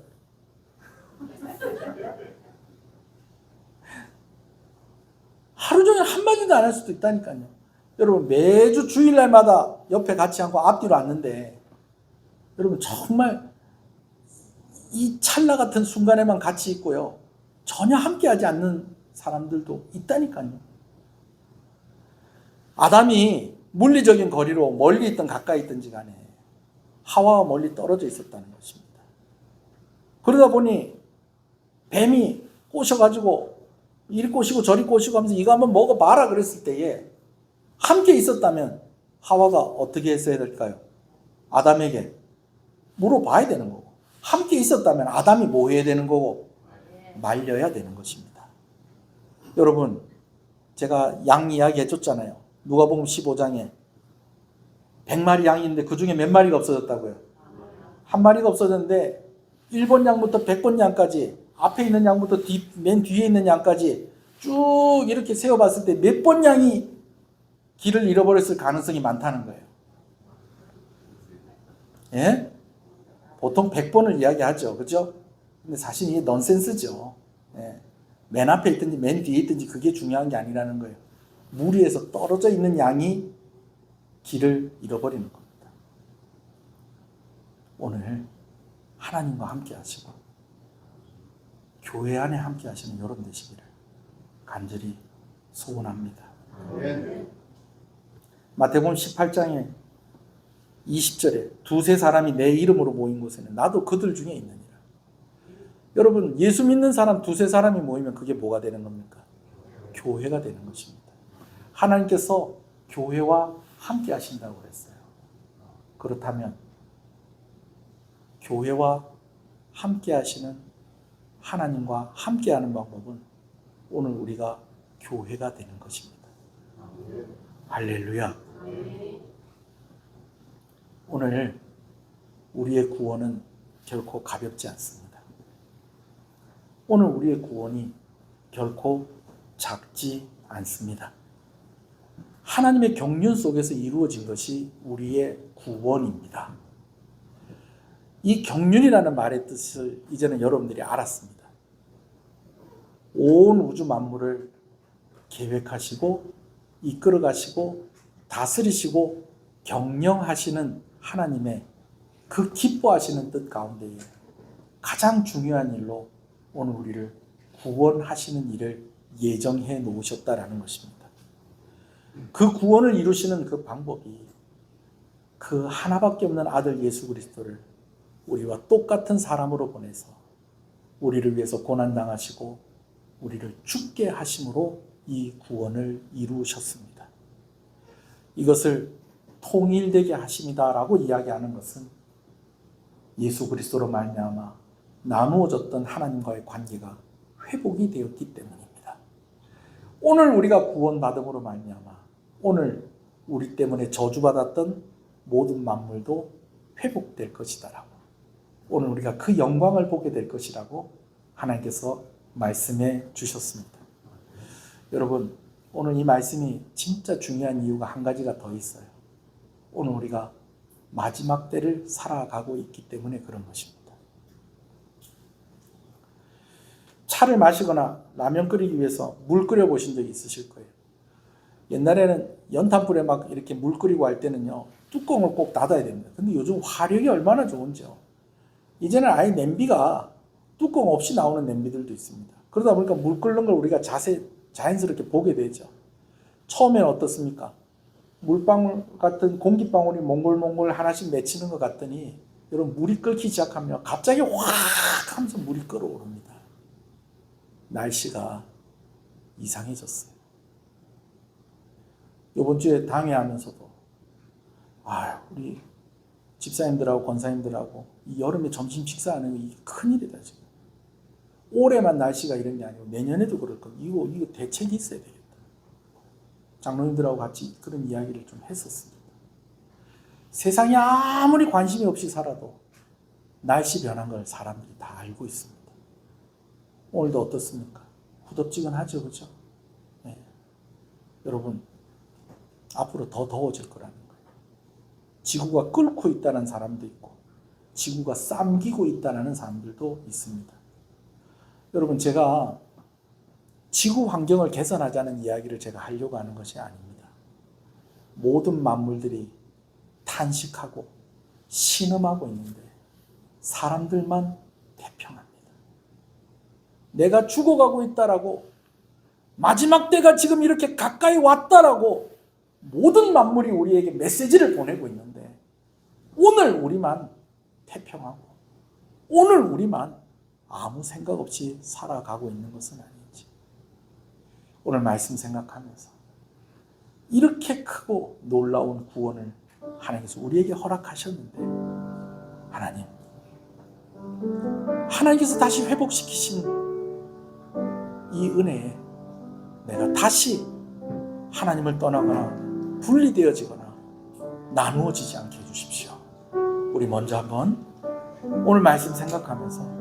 B: 하루 종일 한마디도 안 할 수도 있다니까요. 여러분, 매주 주일날마다 옆에 같이 앉고 앞뒤로 앉는데 여러분, 정말 이 찰나 같은 순간에만 같이 있고요, 전혀 함께하지 않는 사람들도 있다니까요. 아담이 물리적인 거리로 멀리 있든 가까이 있든지 간에 하와와 멀리 떨어져 있었다는 것입니다. 그러다 보니 뱀이 꼬셔가지고 이리 꼬시고 저리 꼬시고 하면서 이거 한번 먹어봐라 그랬을 때에 함께 있었다면 하와가 어떻게 했어야 될까요? 아담에게 물어봐야 되는 거고, 함께 있었다면 아담이 뭐 해야 되는 거고? 말려야 되는 것입니다. 여러분, 제가 양 이야기 해줬잖아요. 누가복음 15장에 100마리 양이 있는데 그 중에 몇 마리가 없어졌다고요? 한 마리가 없어졌는데 1번 양부터 100번 양까지, 앞에 있는 양부터 맨 뒤에 있는 양까지 쭉 이렇게 세어봤을 때 몇 번 양이 길을 잃어버렸을 가능성이 많다는 거예요. 예? 보통 100번을 이야기하죠. 그죠? 근데 사실 이게 넌센스죠. 예. 맨 앞에 있든지 맨 뒤에 있든지 그게 중요한 게 아니라는 거예요. 물 위에서 떨어져 있는 양이 길을 잃어버리는 겁니다. 오늘 하나님과 함께 하시고 교회 안에 함께 하시는 여러분 되시기를 간절히 소원합니다. 마태복음 18장에 20절에 두세 사람이 내 이름으로 모인 곳에는 나도 그들 중에 있느니라. 여러분, 예수 믿는 사람 두세 사람이 모이면 그게 뭐가 되는 겁니까? 교회가 되는 것입니다. 하나님께서 교회와 함께 하신다고 그랬어요. 그렇다면 교회와 함께 하시는 하나님과 함께 하는 방법은 오늘 우리가 교회가 되는 것입니다. 할렐루야. 오늘 우리의 구원은 결코 가볍지 않습니다. 오늘 우리의 구원이 결코 작지 않습니다. 하나님의 경륜 속에서 이루어진 것이 우리의 구원입니다. 이 경륜이라는 말의 뜻을 이제는 여러분들이 알았습니다. 온 우주 만물을 계획하시고 이끌어가시고 다스리시고 경영하시는 하나님의 그 기뻐하시는 뜻 가운데에 가장 중요한 일로 오늘 우리를 구원하시는 일을 예정해 놓으셨다라는 것입니다. 그 구원을 이루시는 그 방법이 그 하나밖에 없는 아들 예수 그리스도를 우리와 똑같은 사람으로 보내서 우리를 위해서 고난당하시고 우리를 죽게 하심으로 이 구원을 이루셨습니다. 이것을 통일되게 하심이다라고 이야기하는 것은 예수 그리스도로 말미암아 나누어졌던 하나님과의 관계가 회복이 되었기 때문입니다. 오늘 우리가 구원받음으로 말미암아 오늘 우리 때문에 저주받았던 모든 만물도 회복될 것이다라고, 오늘 우리가 그 영광을 보게 될 것이라고 하나님께서 말씀해 주셨습니다. 여러분, 오늘 이 말씀이 진짜 중요한 이유가 한 가지가 더 있어요. 오늘 우리가 마지막 때를 살아가고 있기 때문에 그런 것입니다. 차를 마시거나 라면 끓이기 위해서 물 끓여 보신 적이 있으실 거예요. 옛날에는 연탄불에 막 이렇게 물 끓이고 할 때는요, 뚜껑을 꼭 닫아야 됩니다. 근데 요즘 화력이 얼마나 좋은지요. 이제는 아예 냄비가 뚜껑 없이 나오는 냄비들도 있습니다. 그러다 보니까 물 끓는 걸 우리가 자연스럽게 보게 되죠. 처음에는 어떻습니까? 물방울 같은 공기방울이 몽골몽골 하나씩 맺히는 것 같더니 여러분, 물이 끓기 시작하면 갑자기 확 하면서 물이 끓어오릅니다. 날씨가 이상해졌어요. 이번 주에 당회하면서도 우리 집사님들하고 권사님들하고 이 여름에 점심 식사하는 게 큰일이다 지금. 올해만 날씨가 이런 게 아니고 내년에도 그럴 거고 이거 대책이 있어야 되겠다. 장로님들하고 같이 그런 이야기를 좀 했었습니다. 세상에 아무리 관심이 없이 살아도 날씨 변한 걸 사람들이 다 알고 있습니다. 오늘도 어떻습니까? 후덥지근하죠, 그죠? 네. 여러분, 앞으로 더 더워질 거라는 거예요. 지구가 끓고 있다는 사람도 있고, 지구가 삼기고 있다는 사람들도 있습니다. 여러분, 제가 지구 환경을 개선하자는 이야기를 제가 하려고 하는 것이 아닙니다. 모든 만물들이 탄식하고 신음하고 있는데 사람들만 태평합니다. 내가 죽어가고 있다라고, 마지막 때가 지금 이렇게 가까이 왔다라고 모든 만물이 우리에게 메시지를 보내고 있는데 오늘 우리만 태평하고 오늘 우리만 아무 생각 없이 살아가고 있는 것은 아닌지, 오늘 말씀 생각하면서 이렇게 크고 놀라운 구원을 하나님께서 우리에게 허락하셨는데, 하나님께서 다시 회복시키신 이 은혜에 내가 다시 하나님을 떠나거나 분리되어지거나 나누어지지 않게 해주십시오. 우리 먼저 한번 오늘 말씀 생각하면서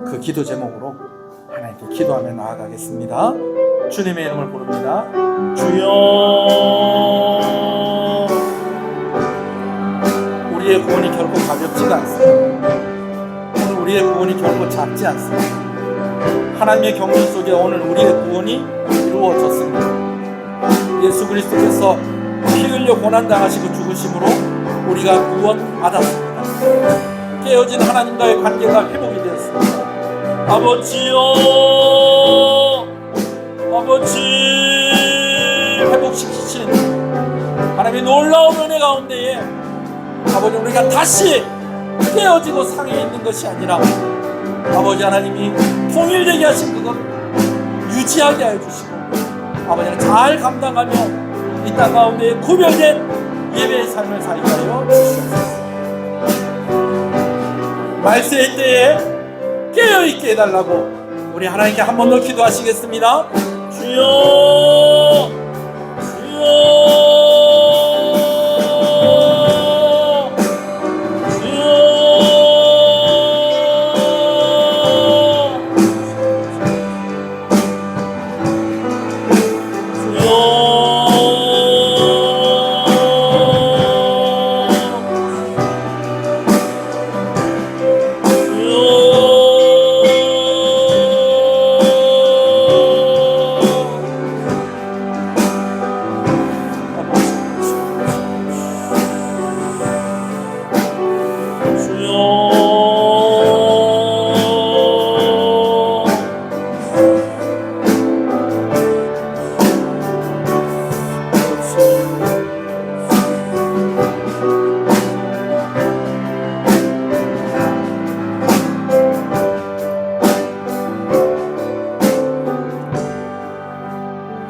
B: 그 기도 제목으로 하나님께 기도하며 나아가겠습니다. 주님의 이름을 부릅니다.
A: 주여,
B: 우리의 구원이 결코 가볍지가 않습니다. 오늘 우리의 구원이 결코 작지 않습니다. 하나님의 경륜 속에 오늘 우리의 구원이 이루어졌습니다. 예수 그리스도께서 피 흘려 고난당하시고 죽으심으로 우리가 구원받았습니다. 깨어진 하나님과의 관계가 회복이 되었습니다.
A: 아버지여,
B: 아버지, 회복시키신 하나님의 놀라운 은혜 가운데에 아버지, 우리가 다시 깨어지고 상해 있는 것이 아니라 아버지 하나님이 통일되게 하신 그것 유지하게 하여 주시고, 아버지는 잘 감당하며 이 땅 가운데 구별된 예배의 삶을 살게 하여 주시옵소서. 말세의 때에 깨어있게 해달라고 우리 하나님께 한 번 더 기도하시겠습니다.
A: 주여, 주여,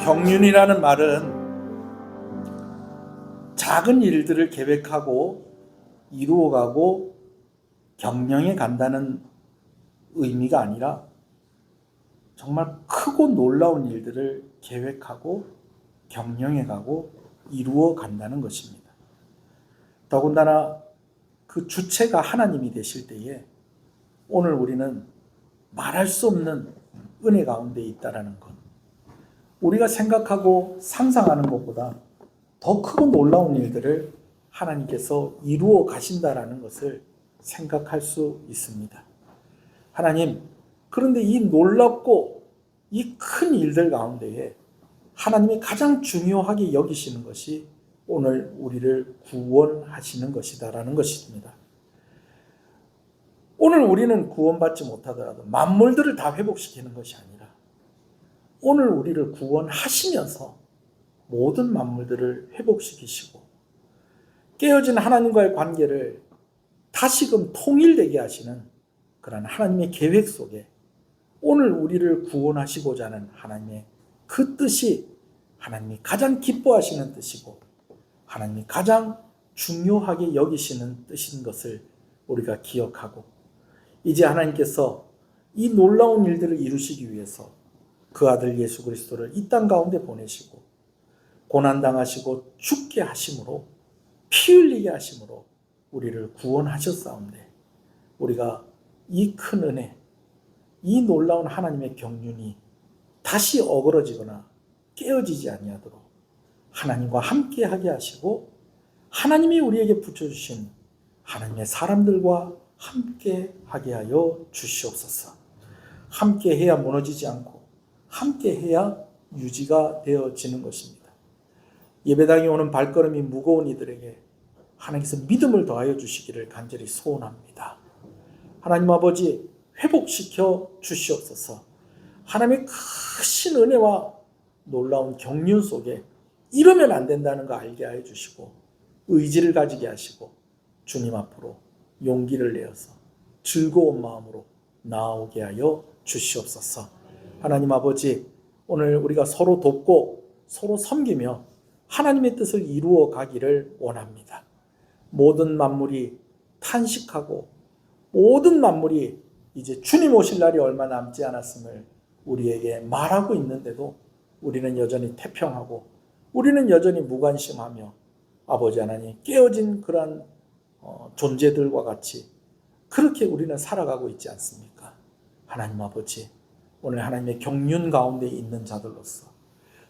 B: 경륜이라는 말은 작은 일들을 계획하고 이루어가고 경영해 간다는 의미가 아니라 정말 크고 놀라운 일들을 계획하고 경영해 가고 이루어 간다는 것입니다. 더군다나 그 주체가 하나님이 되실 때에 오늘 우리는 말할 수 없는 은혜 가운데 있다라는 것, 우리가 생각하고 상상하는 것보다 더 크고 놀라운 일들을 하나님께서 이루어 가신다라는 것을 생각할 수 있습니다. 하나님, 그런데 이 놀랍고 이 큰 일들 가운데에 하나님이 가장 중요하게 여기시는 것이 오늘 우리를 구원하시는 것이다라는 것입니다. 오늘 우리는 구원받지 못하더라도 만물들을 다 회복시키는 것이 아니라 오늘 우리를 구원하시면서 모든 만물들을 회복시키시고 깨어진 하나님과의 관계를 다시금 통일되게 하시는 그런 하나님의 계획 속에 오늘 우리를 구원하시고자 하는 하나님의 그 뜻이 하나님이 가장 기뻐하시는 뜻이고 하나님이 가장 중요하게 여기시는 뜻인 것을 우리가 기억하고, 이제 하나님께서
D: 이 놀라운 일들을 이루시기 위해서 그 아들 예수 그리스도를 이 땅 가운데 보내시고 고난당하시고 죽게 하심으로 피 흘리게 하심으로 우리를 구원하셨사온데 우리가 이 큰 은혜, 이 놀라운 하나님의 경륜이 다시 어그러지거나 깨어지지 아니하도록 하나님과 함께하게 하시고 하나님이 우리에게 붙여주신 하나님의 사람들과 함께하게 하여 주시옵소서. 함께해야 무너지지 않고 함께해야 유지가 되어지는 것입니다. 예배당에 오는 발걸음이 무거운 이들에게 하나님께서 믿음을 더하여 주시기를 간절히 소원합니다. 하나님 아버지 회복시켜 주시옵소서. 하나님의 크신 은혜와 놀라운 경륜 속에 이러면 안 된다는 거 알게 하여 주시고 의지를 가지게 하시고 주님 앞으로 용기를 내어서 즐거운 마음으로 나아오게 하여 주시옵소서. 하나님 아버지 오늘 우리가 서로 돕고 서로 섬기며 하나님의 뜻을 이루어 가기를 원합니다. 모든 만물이 탄식하고 모든 만물이 이제 주님 오실 날이 얼마 남지 않았음을 우리에게 말하고 있는데도 우리는 여전히 태평하고 우리는 여전히 무관심하며 아버지 하나님 깨어진 그러한 존재들과 같이 그렇게 우리는 살아가고 있지 않습니까? 하나님 아버지 오늘 하나님의 경륜 가운데 있는 자들로서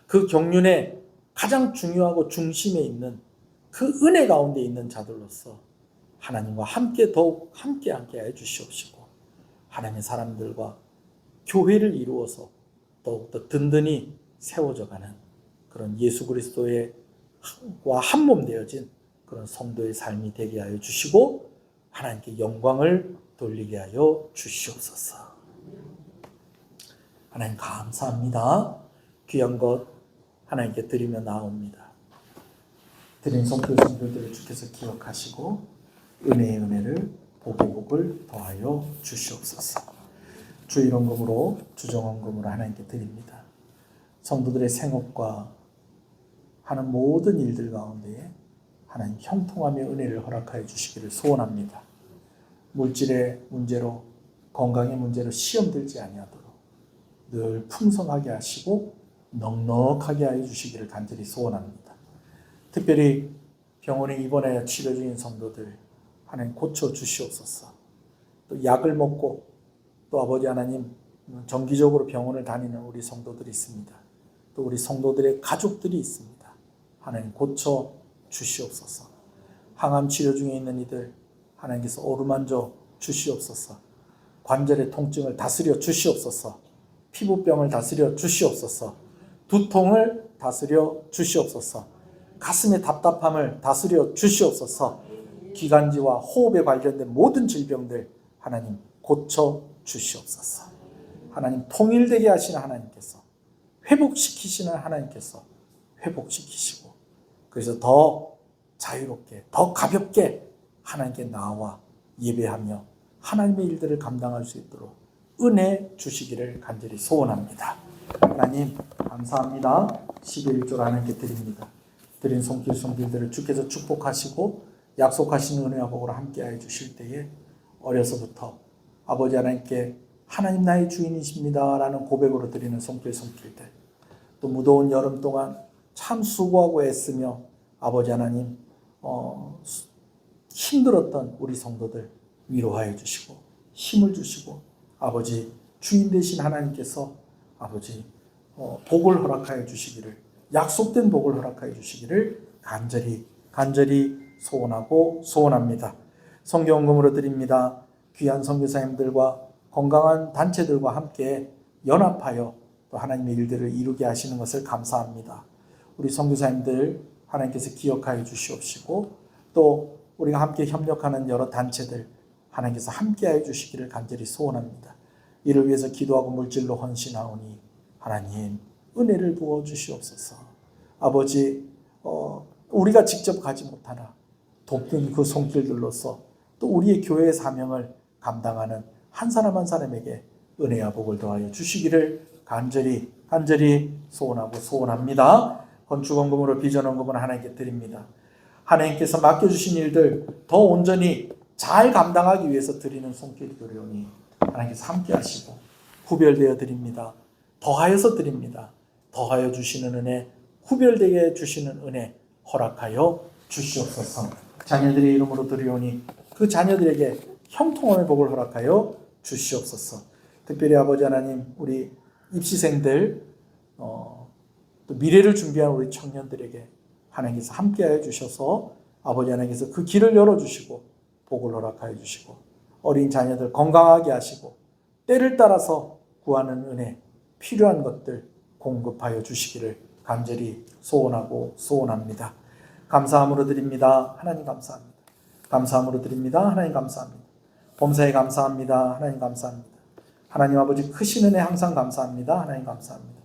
D: 그 경륜의 가장 중요하고 중심에 있는 그 은혜 가운데 있는 자들로서 하나님과 함께 더욱 함께 해 주시옵시고 하나님의 사람들과 교회를 이루어서 더욱더 든든히 세워져가는 그런 예수 그리스도와 한몸 되어진 그런 성도의 삶이 되게 하여 주시고 하나님께 영광을 돌리게 하여 주시옵소서. 하나님 감사합니다. 귀한 것 하나님께 드리며 나옵니다. 드린 성도들을 주께서 기억하시고 은혜의 은혜를 복의 복을 더하여 주시옵소서. 주일원금으로 주정원금으로 하나님께 드립니다. 성도들의 생업과 하는 모든 일들 가운데 하나님 형통하며 은혜를 허락하여 주시기를 소원합니다. 물질의 문제로 건강의 문제로 시험 들지 아니하도록 늘 풍성하게 하시고 넉넉하게 하여 주시기를 간절히 소원합니다. 특별히 병원에 입원하여 치료 중인 성도들 하나님 고쳐 주시옵소서. 또 약을 먹고 또 아버지 하나님 정기적으로 병원을 다니는 우리 성도들이 있습니다. 또 우리 성도들의 가족들이 있습니다. 하나님 고쳐 주시옵소서. 항암 치료 중에 있는 이들 하나님께서 어루만져 주시옵소서. 관절의 통증을 다스려 주시옵소서. 피부병을 다스려 주시옵소서. 두통을 다스려 주시옵소서. 가슴의 답답함을 다스려 주시옵소서. 기관지와 호흡에 관련된 모든 질병들 하나님 고쳐 주시옵소서. 하나님 통일되게 하시는 하나님께서 회복시키시는 하나님께서 회복시키시고 그래서 더 자유롭게 더 가볍게 하나님께 나와 예배하며 하나님의 일들을 감당할 수 있도록 은혜 주시기를 간절히 소원합니다. 하나님 감사합니다. 11조 하나님께 드립니다. 드린 손길들을 주께서 축복하시고 약속하신 은혜와 복으로 함께하여 주실 때에 어려서부터 아버지 하나님께 하나님 나의 주인이십니다 라는 고백으로 드리는 손길들 또 무더운 여름 동안 참 수고하고 애쓰며 아버지 하나님 힘들었던 우리 성도들 위로하여 주시고 힘을 주시고 아버지 주인 되신 하나님께서 아버지 복을 허락하여 주시기를 약속된 복을 허락하여 주시기를 간절히 소원하고 소원합니다. 성경금으로 드립니다. 귀한 선교사님들과 건강한 단체들과 함께 연합하여 또 하나님의 일들을 이루게 하시는 것을 감사합니다. 우리 선교사님들 하나님께서 기억하여 주시옵시고 또 우리가 함께 협력하는 여러 단체들 하나님께서 함께하여 주시기를 간절히 소원합니다. 이를 위해서 기도하고 물질로 헌신하오니 하나님 은혜를 부어 주시옵소서. 아버지 우리가 직접 가지 못하나 돕는 그 손길들로서 또 우리의 교회의 사명을 감당하는 한 사람 한 사람에게 은혜와 복을 더하여 주시기를 간절히 소원하고 소원합니다. 건축원금으로 비전원금을 하나님께 드립니다. 하나님께서 맡겨주신 일들 더 온전히 잘 감당하기 위해서 드리는 손길들이오니 하나님께서 함께 하시고 구별되어 드립니다. 더하여서 드립니다. 더하여 주시는 은혜, 구별되게 주시는 은혜 허락하여 주시옵소서. 자녀들의 이름으로 드리오니 그 자녀들에게 형통함의 복을 허락하여 주시옵소서. 특별히 아버지 하나님, 우리 입시생들 또 미래를 준비한 우리 청년들에게 하나님께서 함께하여 주셔서 아버지 하나님께서 그 길을 열어주시고 복을 허락하여 주시고 어린 자녀들 건강하게 하시고 때를 따라서 구하는 은혜, 필요한 것들 공급하여 주시기를 간절히 소원하고 소원합니다. 감사함으로 드립니다. 하나님 감사합니다. 감사함으로 드립니다. 하나님 감사합니다. 범사에 감사합니다. 하나님 감사합니다. 하나님 아버지 크신 은혜 항상 감사합니다. 하나님 감사합니다.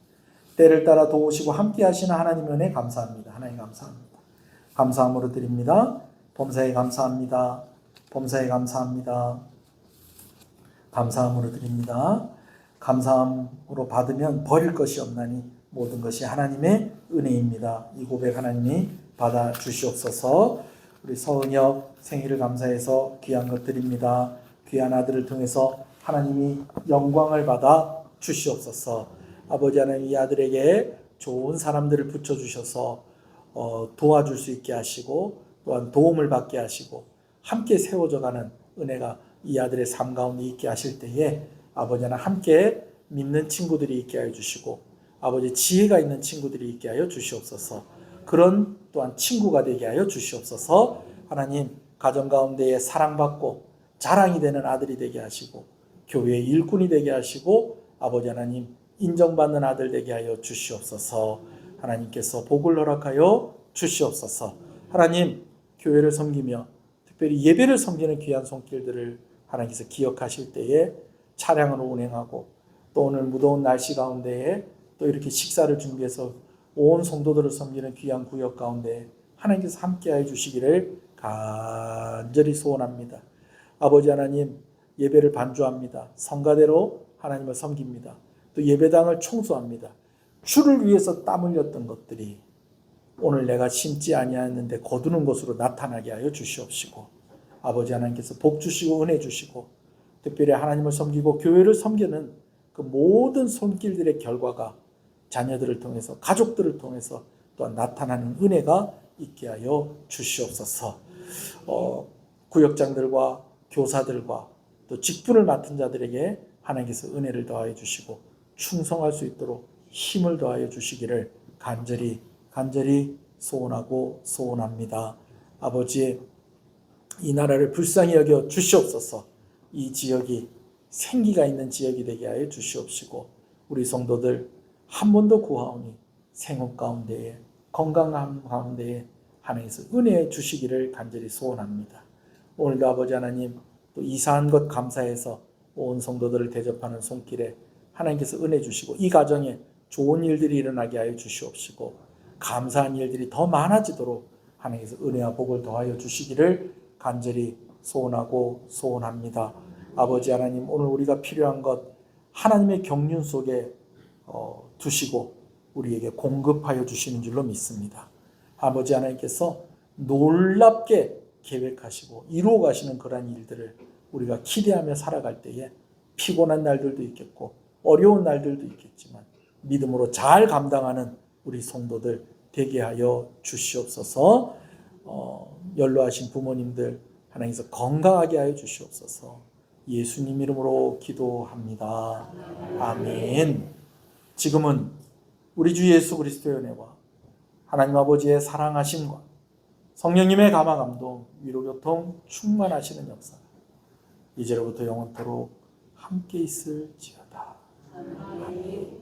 D: 때를 따라 도우시고 함께 하시는 하나님 은혜 감사합니다. 하나님 감사합니다. 감사함으로 드립니다. 범사에 감사합니다. 범사에 감사합니다. 감사함으로 드립니다. 감사함으로 받으면 버릴 것이 없나니 모든 것이 하나님의 은혜입니다. 이 고백 하나님이 받아 주시옵소서. 우리 서은혁 생일을 감사해서 귀한 것 드립니다. 귀한 아들을 통해서 하나님이 영광을 받아 주시옵소서. 아버지 하나님, 이 아들에게 좋은 사람들을 붙여주셔서 도와줄 수 있게 하시고 또한 도움을 받게 하시고 함께 세워져가는 은혜가 이 아들의 삶 가운데 있게 하실 때에 아버지 하나님 함께 믿는 친구들이 있게 하여 주시고 아버지 지혜가 있는 친구들이 있게 하여 주시옵소서. 그런 또한 친구가 되게 하여 주시옵소서. 하나님, 가정 가운데에 사랑받고 자랑이 되는 아들이 되게 하시고 교회의 일꾼이 되게 하시고 아버지 하나님 인정받는 아들 되게 하여 주시옵소서. 하나님께서 복을 허락하여 주시옵소서. 하나님, 교회를 섬기며 특별히 예배를 섬기는 귀한 손길들을 하나님께서 기억하실 때에 차량으로 운행하고 또 오늘 무더운 날씨 가운데에 또 이렇게 식사를 준비해서 온 성도들을 섬기는 귀한 구역 가운데 하나님께서 함께하여 주시기를 간절히 소원합니다. 아버지 하나님, 예배를 반주합니다. 성가대로 하나님을 섬깁니다. 또 예배당을 청소합니다. 주를 위해서 땀 흘렸던 것들이 오늘 내가 심지 아니하였는데 거두는 것으로 나타나게 하여 주시옵시고 아버지 하나님께서 복 주시고 은혜 주시고 특별히 하나님을 섬기고 교회를 섬기는 그 모든 손길들의 결과가 자녀들을 통해서 가족들을 통해서 또한 나타나는 은혜가 있게 하여 주시옵소서. 구역장들과 교사들과 또 직분을 맡은 자들에게 하나님께서 은혜를 더하여 주시고 충성할 수 있도록 힘을 더하여 주시기를 간절히 소원하고 소원합니다. 아버지, 이 나라를 불쌍히 여겨 주시옵소서. 이 지역이 생기가 있는 지역이 되게 하여 주시옵시고 우리 성도들 한 번 더 구하오니 생업 가운데에 건강함 가운데에 하나님께서 은혜 주시기를 간절히 소원합니다. 오늘도 아버지 하나님 또 이사한 것 감사해서 온 성도들을 대접하는 손길에 하나님께서 은혜 주시고 이 가정에 좋은 일들이 일어나게 하여 주시옵시고 감사한 일들이 더 많아지도록 하나님께서 은혜와 복을 더하여 주시기를 간절히 소원하고 소원합니다. 아버지 하나님, 오늘 우리가 필요한 것 하나님의 경륜 속에 두시고 우리에게 공급하여 주시는 줄로 믿습니다. 아버지 하나님께서 놀랍게 계획하시고 이루어 가시는 그러한 일들을 우리가 기대하며 살아갈 때에 피곤한 날들도 있겠고 어려운 날들도 있겠지만 믿음으로 잘 감당하는 우리 성도들 되게 하여 주시옵소서. 연로하신 부모님들 하나님께서 건강하게 하여 주시옵소서. 예수님 이름으로 기도합니다. 아멘. 지금은 우리 주 예수 그리스도의 은혜와 하나님 아버지의 사랑하심과 성령님의 감화 감동 위로 교통 충만하시는 역사 이제로부터 영원토록 함께 있을지어다. 아멘.